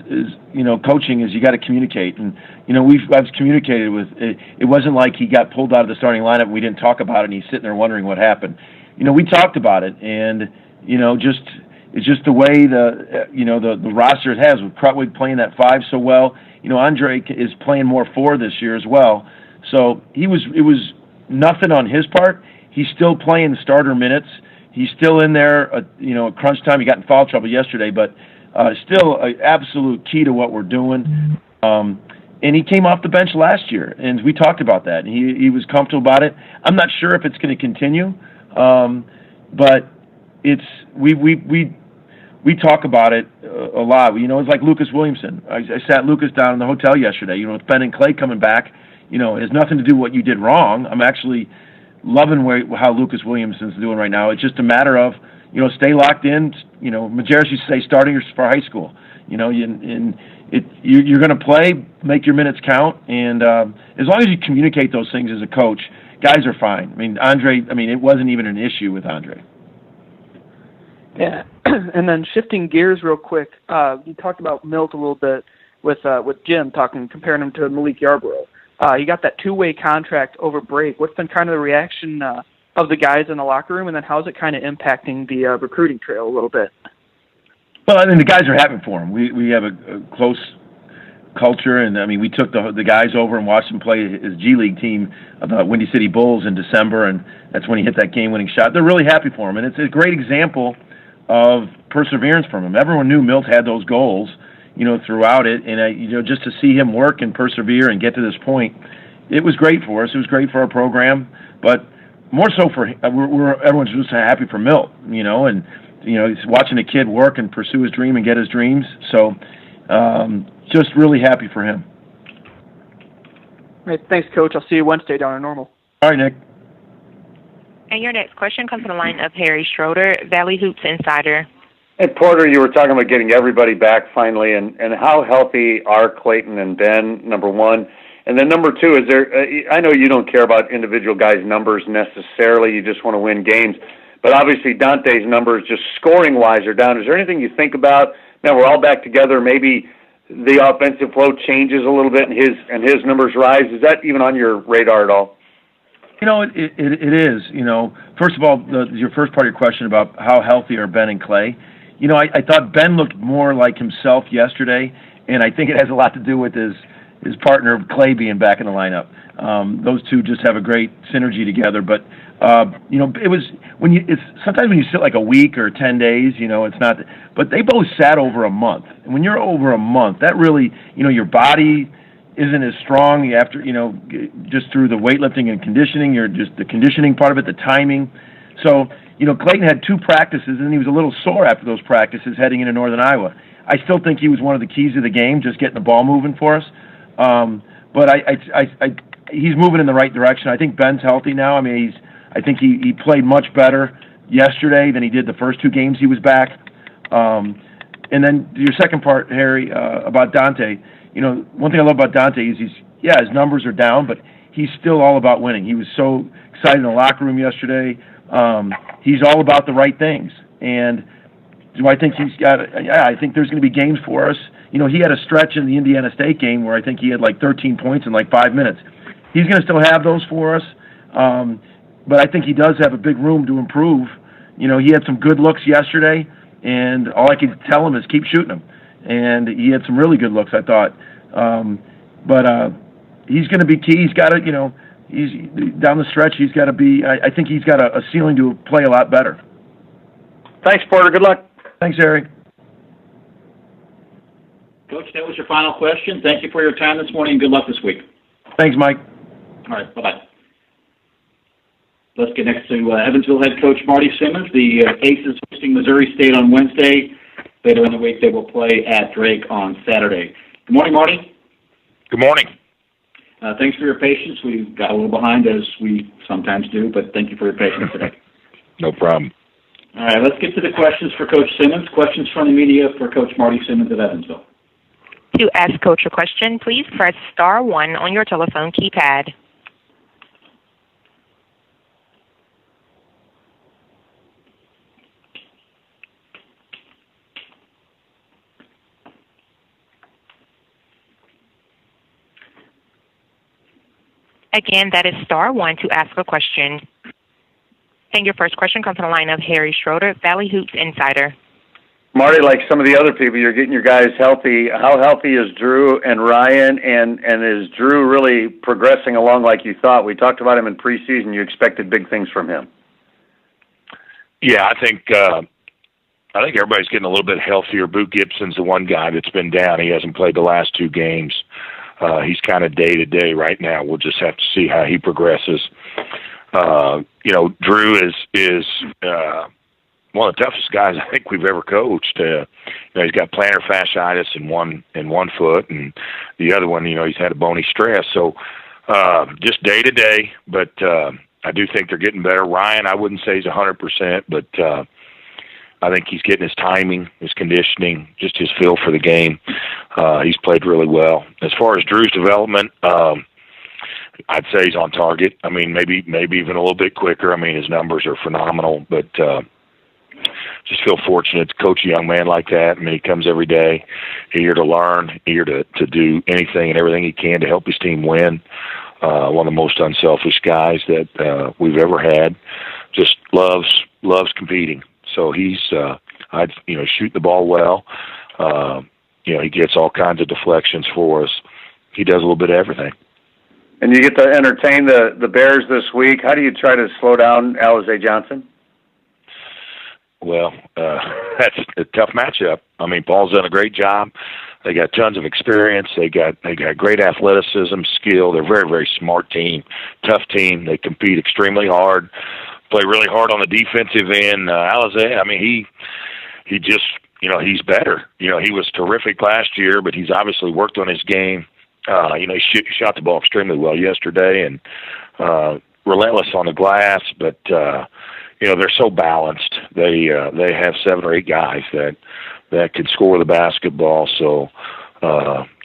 coaching is you got to communicate, and I've communicated with. It wasn't like he got pulled out of the starting lineup and we didn't talk about it, and he's sitting there wondering what happened. We talked about it, and it's just the way the roster has, with Krutwig playing that 5 so well. Andre is playing more 4 this year as well, so it was nothing on his part. He's still playing starter minutes. He's still in there. At crunch time, he got in foul trouble yesterday, but still an absolute key to what we're doing. And he came off the bench last year, and we talked about that. And he was comfortable about it. I'm not sure if it's going to continue, but we we talk about it a lot. You know, it's like Lucas Williamson. I sat Lucas down in the hotel yesterday. You know, with Ben and Clay coming back, you know, it has nothing to do with what you did wrong. I'm actually loving how Lucas Williamson's doing right now. It's just a matter of, you know, stay locked in. You know, Majerus used to say starting for high school. You know, you're going to play, make your minutes count, and as long as you communicate those things as a coach, guys are fine. I mean, it wasn't even an issue with Andre. Yeah, and then shifting gears real quick, you talked about Milt a little bit with Jim comparing him to Malik Yarborough. You got that two-way contract over break. What's been kind of the reaction of the guys in the locker room, and then how's it kind of impacting the recruiting trail a little bit? Well, I mean, the guys are happy for him. We have a close culture, and I mean, we took the guys over and watched him play his G League team, the Windy City Bulls, in December, and that's when he hit that game-winning shot. They're really happy for him, and it's a great example of perseverance from him. Everyone knew Milt had those goals, you know, throughout it, and you know, just to see him work and persevere and get to this point, it was great for us. It was great for our program, but more so for everyone's just happy for Milt, you know, and you know, he's watching a kid work and pursue his dream and get his dreams. So, just really happy for him. All right, thanks, Coach. I'll see you Wednesday down in Normal. All right, Nick. And your next question comes from the line of Harry Schroeder, Valley Hoops Insider. Hey, Porter, you were talking about getting everybody back finally, and how healthy are Clayton and Ben, number one? And then number two, is there, I know you don't care about individual guys' numbers necessarily, you just want to win games, but obviously Dante's numbers, just scoring-wise, are down. Is there anything you think about, now we're all back together, maybe the offensive flow changes a little bit and his numbers rise? Is that even on your radar at all? You know, it is. You know, first of all, your first part of your question about how healthy are Ben and Clay. You know, I thought Ben looked more like himself yesterday, and I think it has a lot to do with his partner Clay being back in the lineup. Those two just have a great synergy together. But you know, it was sometimes when you sit like a week or 10 days, you know, it's not. But they both sat over a month, and when you're over a month, that really, you know, your body isn't as strong after, you know, just through the weightlifting and conditioning. You're just the conditioning part of it, the timing. So, you know, Clayton had 2 practices, and he was a little sore after those practices heading into Northern Iowa. I still think he was one of the keys of the game, just getting the ball moving for us. But he's moving in the right direction. I think Ben's healthy now. I mean, I think he played much better yesterday than he did the first 2 games he was back. And then your second part, Harry, about Dante. You know, one thing I love about Dante is his numbers are down, but he's still all about winning. He was so excited in the locker room yesterday. He's all about the right things. And do I think I think there's going to be games for us. You know, he had a stretch in the Indiana State game where I think he had like 13 points in like 5 minutes. He's going to still have those for us. But I think he does have a big room to improve. You know, he had some good looks yesterday, and all I could tell him is keep shooting them. And he had some really good looks, I thought. But he's going to be key. He's got to, you know, he's down the stretch. He's got to be. I think he's got a ceiling to play a lot better. Thanks, Porter. Good luck. Thanks, Eric. Coach, that was your final question. Thank you for your time this morning. Good luck this week. Thanks, Mike. All right. Bye-bye. Let's get next to Evansville head coach Marty Simmons. The Aces hosting Missouri State on Wednesday. Later in the week, they will play at Drake on Saturday. Good morning, Marty. Good morning. Thanks for your patience. We got a little behind, as we sometimes do, but thank you for your patience today. No problem. All right, let's get to the questions for Coach Simmons. Questions from the media for Coach Marty Simmons of Evansville. To ask Coach a question, please press *1 on your telephone keypad. Again, that is *1 to ask a question. And your first question comes from the line of Harry Schroeder, Valley Hoops Insider. Marty, like some of the other people, you're getting your guys healthy. How healthy is Drew and Ryan, and is Drew really progressing along like you thought? We talked about him in preseason. You expected big things from him. Yeah, I think everybody's getting a little bit healthier. Boot Gibson's the one guy that's been down. He hasn't played the last 2 games. He's kind of day to day right now. We'll just have to see how he progresses. You know, Drew is one of the toughest guys I think we've ever coached. He's got plantar fasciitis in one foot, and the other one, he's had a bony stress. So just day to day, but I do think they're getting better. Ryan, I wouldn't say he's 100%, but I think he's getting his timing, his conditioning, just his feel for the game. He's played really well. As far as Drew's development, I'd say he's on target. I mean, maybe even a little bit quicker. I mean, his numbers are phenomenal, but just feel fortunate to coach a young man like that. I mean, he comes every day, eager to learn, eager to do anything and everything he can to help his team win. One of the most unselfish guys that we've ever had. Just loves competing. So he's shoot the ball well. He gets all kinds of deflections for us. He does a little bit of everything. And you get to entertain the Bears this week. How do you try to slow down Alize Johnson? Well, that's a tough matchup. I mean, Paul's done a great job. They got tons of experience. They got great athleticism, skill. They're a very, very smart team, tough team. They compete extremely hard, play really hard on the defensive end. Alize, I mean, he just, he's better. He was terrific last year, but he's obviously worked on his game. He shot the ball extremely well yesterday and relentless on the glass, but they're so balanced. They have 7 or 8 guys that can score the basketball. So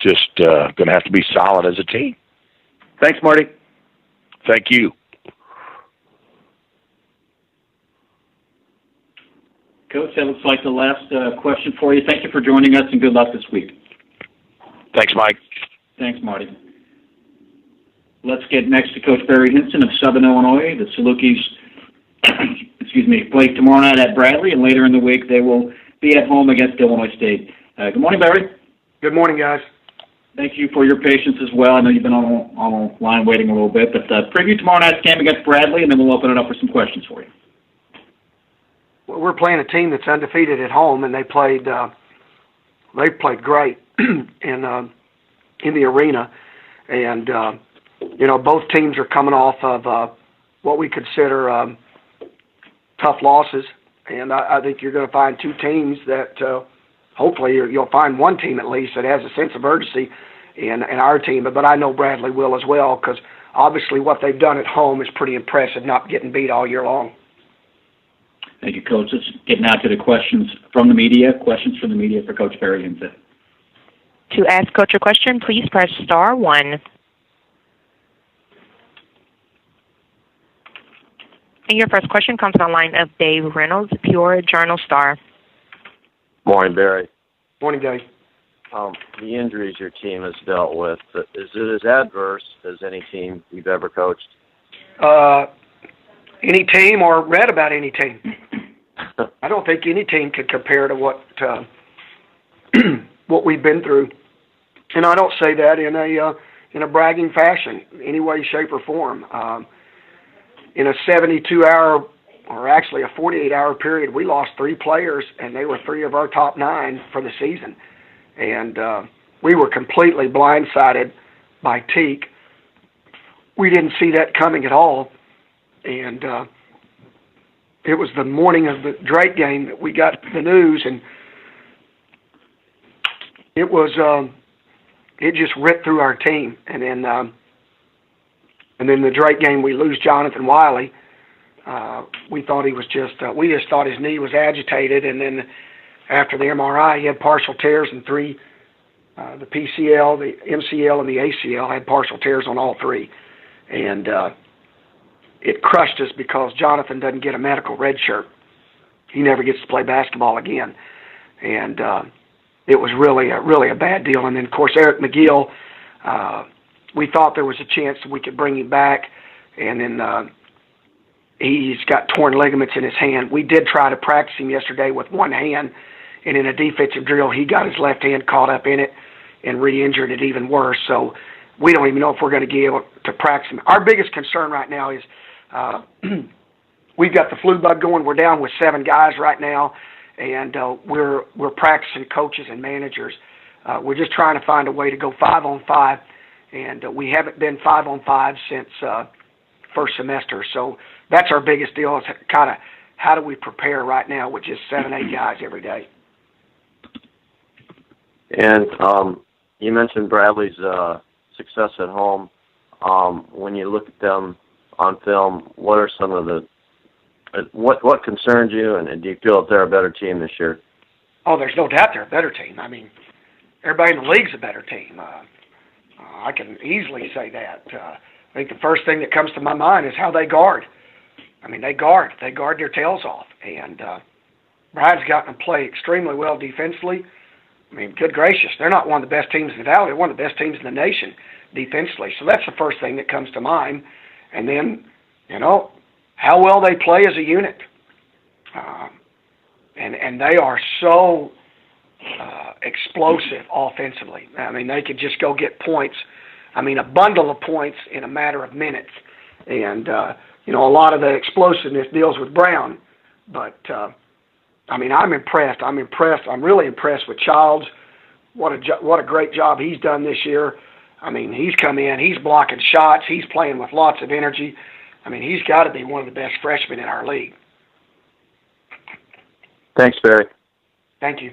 just going to have to be solid as a team. Thanks, Marty. Thank you. Coach, that looks like the last question for you. Thank you for joining us, and good luck this week. Thanks, Mike. Thanks, Marty. Let's get next to Coach Barry Hinson of Southern Illinois. The Salukis play tomorrow night at Bradley, and later in the week they will be at home against Illinois State. Good morning, Barry. Good morning, guys. Thank you for your patience as well. I know you've been on the line waiting a little bit, but preview tomorrow night's game against Bradley, and then we'll open it up for some questions for you. Well, we're playing a team that's undefeated at home, and they played great in the arena, and both teams are coming off of what we consider tough losses, and I think you're going to find two teams that hopefully you'll find one team at least that has a sense of urgency in our team, but I know Bradley will as well, because obviously what they've done at home is pretty impressive, not getting beat all year long. Thank you, Coach. Let's get now to the questions from the media. Questions from the media for Coach Barry Hinson. To ask Coach a question, please press star 1. And your first question comes on the line of Dave Reynolds, Pure Journal-Star. Morning, Barry. Morning, Dave. The injuries your team has dealt with, is it as adverse as any team you've ever coached? Any team or read about any team. I don't think any team could compare to what we've been through, and I don't say that in a bragging fashion, any way, shape, or form. In a 72-hour, or actually a 48-hour period, we lost 3 players, and they were 3 of our top 9 for the season, and we were completely blindsided by Teak. We didn't see that coming at all, and it was the morning of the Drake game that we got the news, and it was it just ripped through our team. And then the Drake game, we lose Jonathan Wiley. We thought he was we just thought his knee was agitated, and then after the MRI, he had partial tears in 3. The PCL, the MCL, and the ACL had partial tears on all 3, and it crushed us because Jonathan doesn't get a medical red shirt. He never gets to play basketball again, and it was really a bad deal. And then, of course, Eric McGill, we thought there was a chance that we could bring him back, and then he's got torn ligaments in his hand. We did try to practice him yesterday with one hand, and in a defensive drill, he got his left hand caught up in it and re-injured it even worse. So we don't even know if we're going to be able to practice him. Our biggest concern right now is we've got the flu bug going. We're down with 7 guys right now, and we're practicing coaches and managers. We're just trying to find a way to go 5-on-5, and we haven't been 5-on-5 since first semester. So that's our biggest deal, is kind of how do we prepare right now with just 7, 8 guys every day. And you mentioned Bradley's success at home. When you look at them on film, what are some of the what concerns you, and do you feel that they're a better team this year? Oh, there's no doubt they're a better team. I mean, everybody in the league's a better team. I can easily say that. I think the first thing that comes to my mind is how they guard. I mean, they guard their tails off. And Bride's gotten to play extremely well defensively. I mean, good gracious, they're not one of the best teams in the Valley. They're one of the best teams in the nation defensively. So that's the first thing that comes to mind. And then, how well they play as a unit. And they are so explosive offensively. I mean, they could just go get points. I mean, a bundle of points in a matter of minutes. And, a lot of the explosiveness deals with Brown. But, I'm impressed. I'm really impressed with Childs. What a great job he's done this year. I mean, he's come in, he's blocking shots, he's playing with lots of energy. I mean, he's got to be one of the best freshmen in our league. Thanks, Barry. Thank you.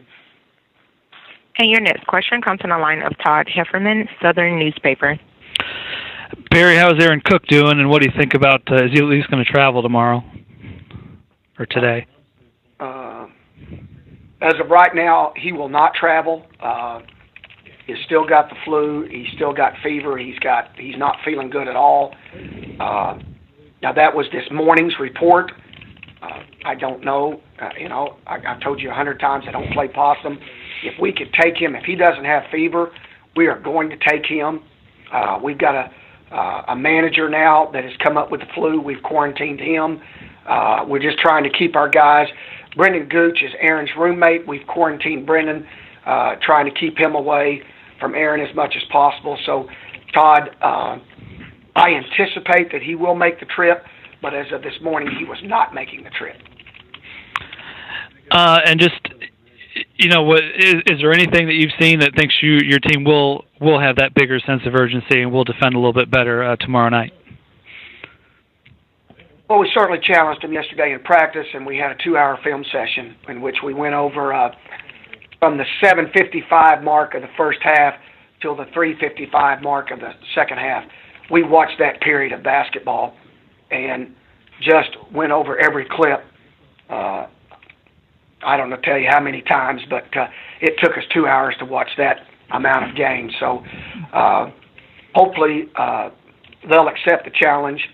And your next question comes from the line of Todd Hefferman, Southern Newspaper. Barry, how's Aaron Cook doing, and what do you think about, is he at least going to travel tomorrow or today? As of right now, he will not travel. He's still got the flu. He's still got fever. He's not feeling good at all. Now, that was this morning's report. I don't know. I've told you 100 times I don't play possum. If we could take him, if he doesn't have fever, we are going to take him. We've got a manager now that has come up with the flu. We've quarantined him. We're just trying to keep our guys. Brendan Gooch is Aaron's roommate. We've quarantined Brendan, trying to keep him away from Aaron as much as possible. So, Todd, I anticipate that he will make the trip, but as of this morning, he was not making the trip. And just, is there anything that you've seen that thinks your team will have that bigger sense of urgency and will defend a little bit better tomorrow night? Well, we certainly challenged him yesterday in practice, and we had a 2-hour film session in which we went over from the 7:55 mark of the first half till the 3:55 mark of the second half. We watched that period of basketball and just went over every clip. I don't know tell you how many times, but it took us 2 hours to watch that amount of games. So hopefully they'll accept the challenge.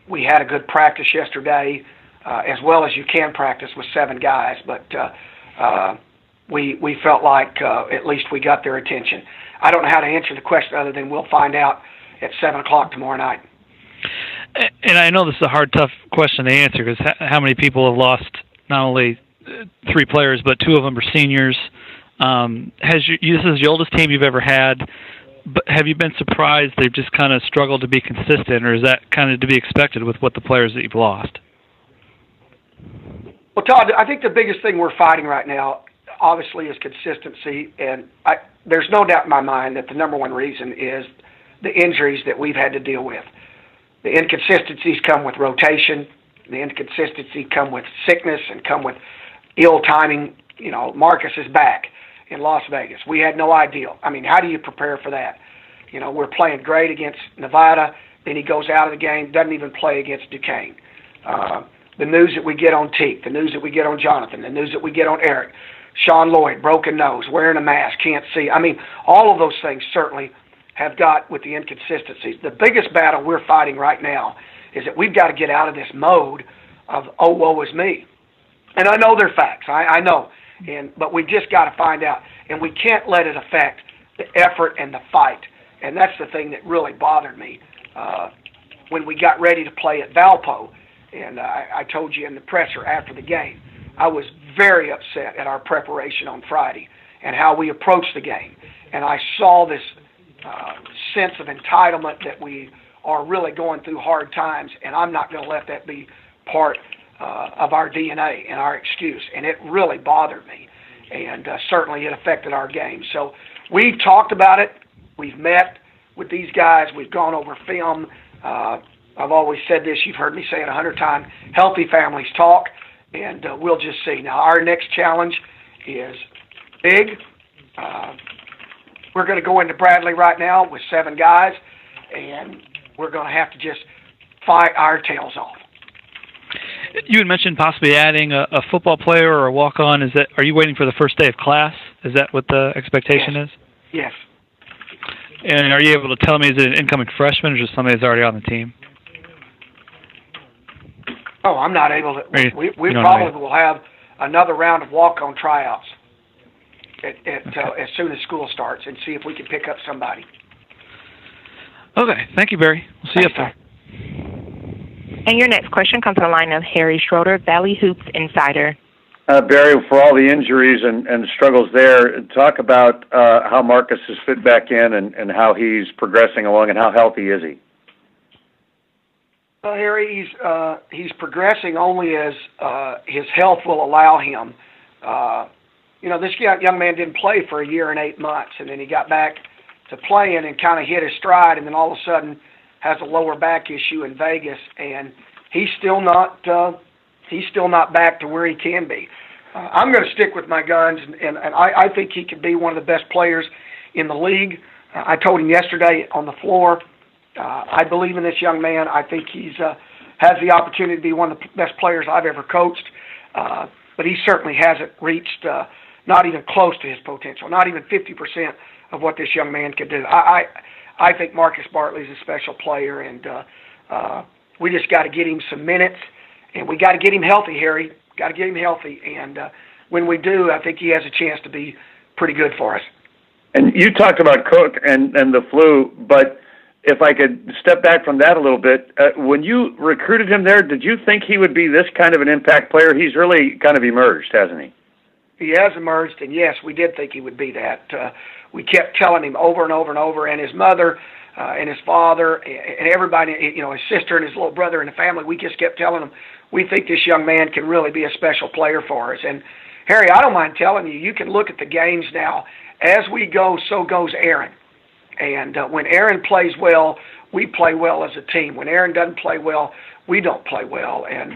We had a good practice yesterday, as well as you can practice with 7 guys, but we felt like at least we got their attention. I don't know how to answer the question other than we'll find out at 7 o'clock tomorrow night. And I know this is a hard, tough question to answer because how many people have lost not only 3 players, but 2 of them are seniors. This is the oldest team you've ever had, but have you been surprised they've just kind of struggled to be consistent, or is that kind of to be expected with what the players that you've lost? Well, Todd, I think the biggest thing we're fighting right now, obviously, is consistency, and there's no doubt in my mind that the number one reason is the injuries that we've had to deal with. The inconsistencies come with rotation. The inconsistencies come with sickness and come with ill timing. Marcus is back in Las Vegas. We had no idea. I mean, how do you prepare for that? We're playing great against Nevada, then he goes out of the game, doesn't even play against Duquesne. The news that we get on Teague, the news that we get on Jonathan, the news that we get on Eric, Sean Lloyd, broken nose, wearing a mask, can't see. I mean, all of those things certainly have got with the inconsistencies. The biggest battle we're fighting right now is that we've got to get out of this mode of, oh, woe is me. And I know they're facts. I know. But we just got to find out. And we can't let it affect the effort and the fight. And that's the thing that really bothered me when we got ready to play at Valpo. And I told you in the presser after the game, I was very upset at our preparation on Friday and how we approached the game. And I saw this sense of entitlement that we are really going through hard times, and I'm not going to let that be part of our DNA and our excuse. And it really bothered me, and certainly it affected our game. So we've talked about it. We've met with these guys. We've gone over film. I've always said this. You've heard me say it 100 times. Healthy families talk, and we'll just see. Now, our next challenge is big. We're going to go into Bradley right now with 7 guys, and we're going to have to just fight our tails off. You had mentioned possibly adding a football player or a walk-on. Are you waiting for the first day of class? Is that what the expectation is? Yes. And are you able to tell me, is it an incoming freshman or just somebody that's already on the team? Oh, I'm not able to. We probably will have another round of walk-on tryouts as soon as school starts and see if we can pick up somebody. Okay. Thank you, Barry. We'll see you up there. And your next question comes from the line of Harry Schroeder, Valley Hoops Insider. Barry, for all the injuries and struggles there, talk about how Marcus has fit back in and how he's progressing along and how healthy is he? Well, Harry, he's progressing only as his health will allow him. This young man didn't play for a year and 8 months, and then he got back to playing and kind of hit his stride, and then all of a sudden has a lower back issue in Vegas, and he's still not back to where he can be. I'm going to stick with my guns, and I think he could be one of the best players in the league. I told him yesterday on the floor, I believe in this young man. I think he's has the opportunity to be one of the best players I've ever coached, but he certainly hasn't reached not even close to his potential, not even 50% of what this young man could do. I think Marcus Bartley's a special player, and we just got to get him some minutes, and we got to get him healthy, Harry. Got to get him healthy, and when we do, I think he has a chance to be pretty good for us. And you talked about Cook and the flu, but if I could step back from that a little bit, when you recruited him there, did you think he would be this kind of an impact player? He's really kind of emerged, hasn't he? He has emerged, and yes, we did think he would be that. We kept telling him over and over and over, and his mother and his father and everybody, his sister and his little brother and the family, we just kept telling him, we think this young man can really be a special player for us. And, Harry, I don't mind telling you, you can look at the games now. As we go, so goes Aaron. And when Aaron plays well, we play well as a team. When Aaron doesn't play well, we don't play well. And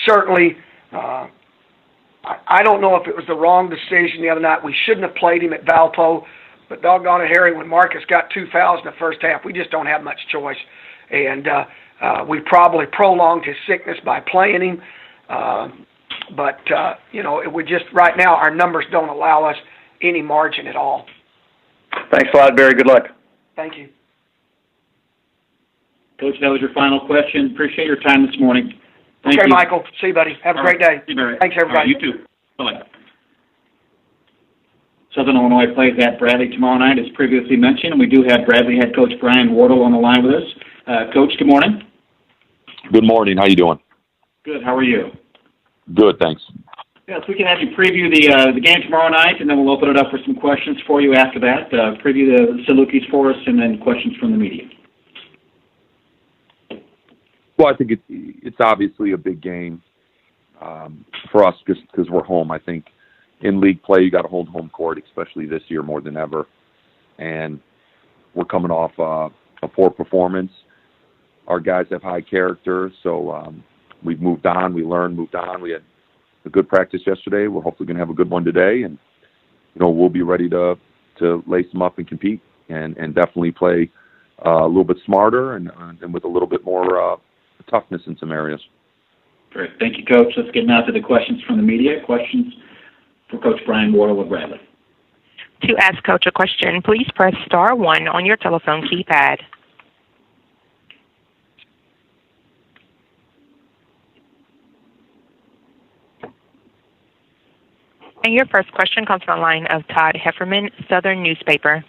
certainly, I don't know if it was the wrong decision the other night. We shouldn't have played him at Valpo. But doggone it, Harry, when Marcus got 2 fouls in the first half, we just don't have much choice. And we probably prolonged his sickness by playing him. But we just, right now, our numbers don't allow us any margin at all. Thanks a lot, Barry. Good luck. Thank you. Coach, that was your final question. Appreciate your time this morning. Thank okay, you. Michael. See you, buddy. Have a great day. See you, Barry. Thanks, everybody. You too. Bye-bye. Southern Illinois plays at Bradley tomorrow night, as previously mentioned, and we do have Bradley head coach Brian Wardle on the line with us. Coach, good morning. Good morning. How you doing? Good. How are you? Good, thanks. Yes, we can have you preview the game tomorrow night, and then we'll open it up for some questions for you after that. Preview the Salukis for us, and then questions from the media. Well, I think it's obviously a big game for us just because we're home. I think in league play, you got to hold home court, especially this year more than ever. And we're coming off a poor performance. Our guys have high character, so we've moved on. We learned, moved on. We had a good practice yesterday. We're hopefully going to have a good one today, and we'll be ready to lace them up and compete, and definitely play a little bit smarter and with a little bit more toughness in some areas. Great. Thank you, Coach. Let's get now to the questions from the media. Questions for Coach Brian Wardle with Bradley. To ask Coach a question, please press *1 on your telephone keypad. And your first question comes from the line of Todd Hefferman, Southern Newspaper.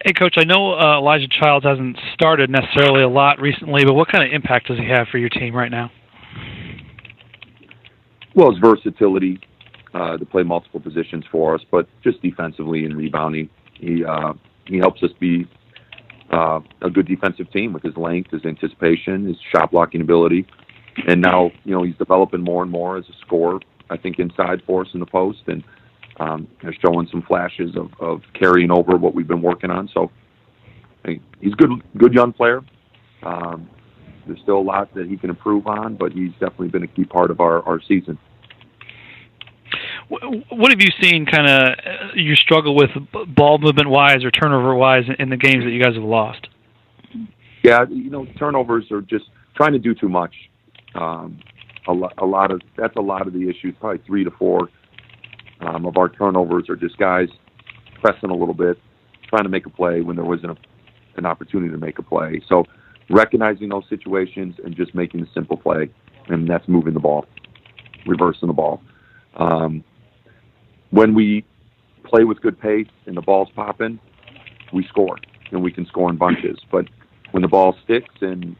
Hey, Coach, I know Elijah Childs hasn't started necessarily a lot recently, but what kind of impact does he have for your team right now? Well, his versatility to play multiple positions for us, but just defensively and rebounding. He helps us be a good defensive team with his length, his anticipation, his shot blocking ability. And now, he's developing more and more as a scorer, I think, inside for us in the post, and showing some flashes of carrying over what we've been working on. So he's a good young player. There's still a lot that he can improve on, but he's definitely been a key part of our season. What have you seen kind of you struggle with ball movement-wise or turnover-wise in the games that you guys have lost? Yeah, turnovers are just trying to do too much. That's a lot of the issues. Probably 3 to 4 of our turnovers are just guys pressing a little bit, trying to make a play when there wasn't an opportunity to make a play. So recognizing those situations and just making a simple play, and that's moving the ball, reversing the ball. When we play with good pace and the ball's popping, we score, and we can score in bunches. But when the ball sticks and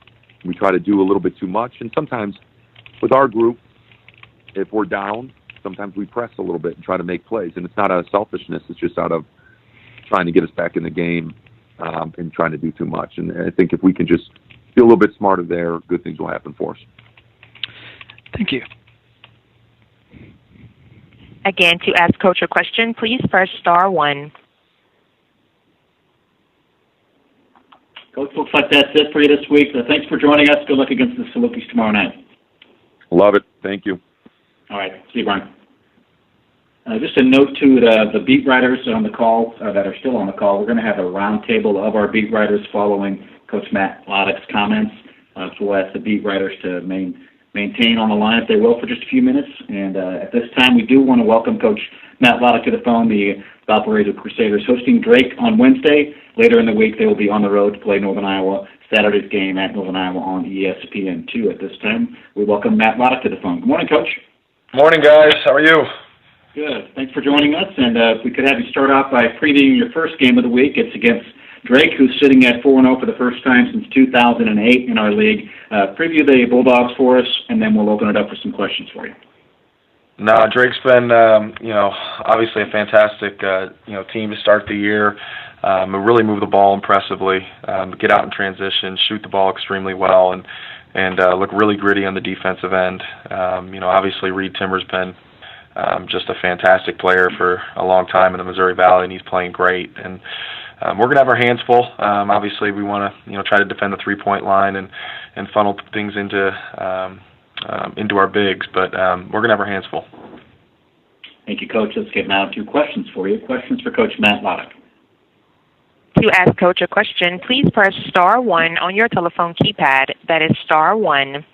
we try to do a little bit too much, and sometimes with our group, if we're down, sometimes we press a little bit and try to make plays. And it's not out of selfishness. It's just out of trying to get us back in the game and trying to do too much. And I think if we can just be a little bit smarter there, good things will happen for us. Thank you. Again, to ask Coach a question, please press star 1. Coach, looks like that's it for you this week. So thanks for joining us. Good luck against the Salukis tomorrow night. Love it. Thank you. All right. See you, Brian. Just a note to the beat writers on the call that are still on the call. We're going to have a roundtable of our beat writers following Coach Matt Loddick's comments. So we'll ask the beat writers to maintain on the line if they will for just a few minutes. And at this time, we do want to welcome Coach Matt Loddick to the phone. The Valparaiso Crusaders hosting Drake on Wednesday. Later in the week, they will be on the road to play Northern Iowa. Saturday's game at Northern Iowa on ESPN2. At this time, we welcome Matt Loddick to the phone. Good morning, Coach. Morning, guys. How are you? Good. Thanks for joining us. And if we could have you start off by previewing your first game of the week. It's against Drake, who's sitting at 4-0 for the first time since 2008 in our league. Preview the Bulldogs for us, and then we'll open it up for some questions for you. No, Drake's been, obviously a fantastic, team to start the year. Really move the ball impressively, get out in transition, shoot the ball extremely well, and look really gritty on the defensive end. Obviously Reed Timmer's been just a fantastic player for a long time in the Missouri Valley, and he's playing great. And we're going to have our hands full. Obviously, we want to try to defend the three-point line and funnel things into our bigs, but we're going to have our hands full. Thank you, Coach. Let's get now to questions for you. Questions for Coach Matt Loddick. To ask Coach a question, please press star 1 on your telephone keypad. That is star 1.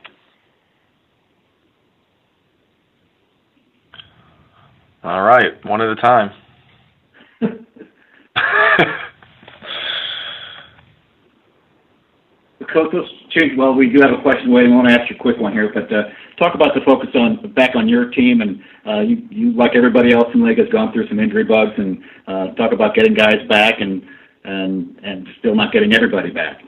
All right, one at a time. Coach, let's change. Well, we do have a question waiting. I want to ask you a quick one here, but talk about the focus back on your team, and you like everybody else in the league has gone through some injury bugs, and talk about getting guys back and still not getting everybody back.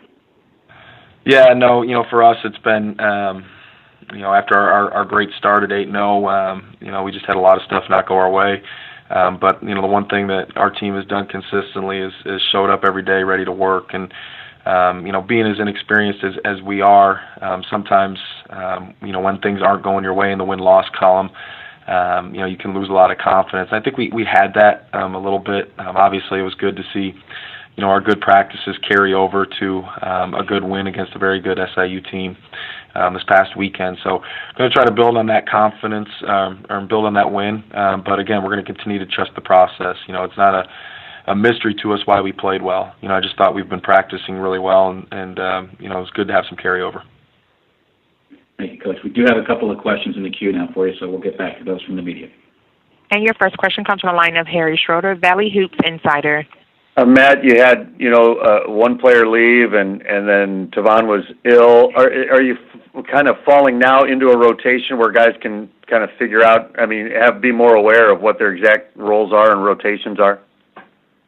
Yeah, no, for us it's been after our great start at 8-0, we just had a lot of stuff not go our way. But the one thing that our team has done consistently is showed up every day ready to work. And being as inexperienced as we are, sometimes when things aren't going your way in the win-loss column, you can lose a lot of confidence. I think we had that a little bit. Obviously, it was good to see our good practices carry over to a good win against a very good SIU team this past weekend. So I'm going to try to build on that confidence or build on that win. But again, we're going to continue to trust the process. It's not a mystery to us why we played well. I just thought we've been practicing really well, and it was good to have some carryover. Thank you, Coach. We do have a couple of questions in the queue now for you, so we'll get back to those from the media. And your first question comes from the line of Harry Schroeder, Valley Hoops Insider. Matt, you had one player leave, and then Tavon was ill. Are you kind of falling now into a rotation where guys can kind of figure out? Be more aware of what their exact roles are and rotations are.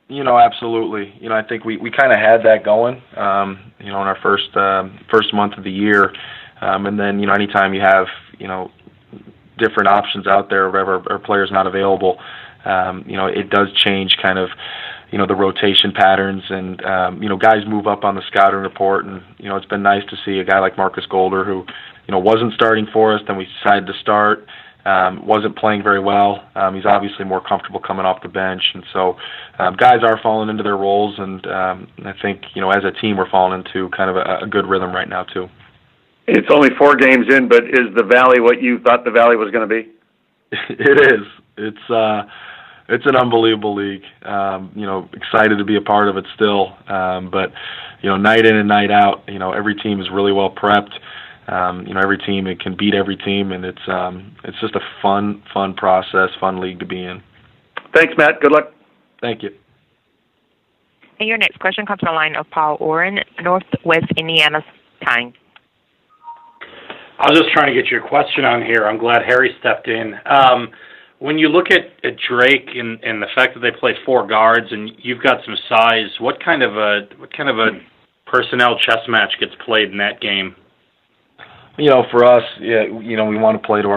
Absolutely. I think we kind of had that going. In our first month of the year, and then anytime you have different options out there, or players not available, it does change kind of. The rotation patterns, and guys move up on the scouting report, and it's been nice to see a guy like Marcus Golder who wasn't starting for us, then we decided to start, wasn't playing very well. He's obviously more comfortable coming off the bench, and so guys are falling into their roles, and I think as a team we're falling into kind of a good rhythm right now too. It's only 4 games in, but is the Valley what you thought the Valley was going to be? It is. It's an unbelievable league. Excited to be a part of it still. But night in and night out, every team is really well prepped. Every team it can beat every team, and it's just a fun process, fun league to be in. Thanks, Matt. Good luck. Thank you. And your next question comes from the line of Paul Oren, Northwest Indiana Time. I was just trying to get your question on here. I'm glad Harry stepped in. When you look at Drake and the fact that they play 4 guards and you've got some size, what kind of a personnel chess match gets played in that game? For us, we want to play to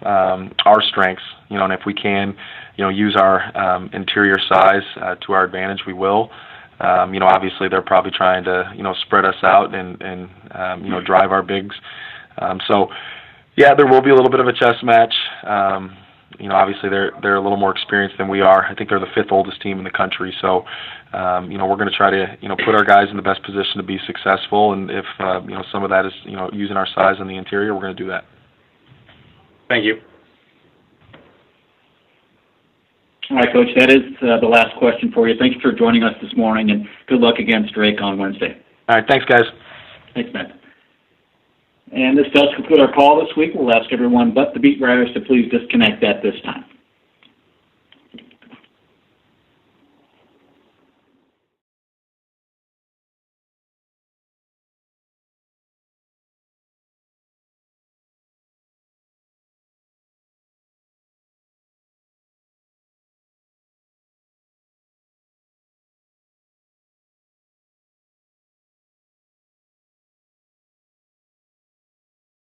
our strengths. And if we can, use our interior size to our advantage, we will. Obviously they're probably trying to spread us out and drive our bigs. There will be a little bit of a chess match. Obviously they're a little more experienced than we are. I think they're the 5th oldest team in the country. So, we're going to try to, put our guys in the best position to be successful. And if, some of that is, using our size on the interior, we're going to do that. Thank you. All right, Coach, that is the last question for you. Thanks for joining us this morning, and good luck against Drake on Wednesday. All right, thanks, guys. Thanks, Matt. And this does conclude our call this week. We'll ask everyone but the beat writers to please disconnect at this time.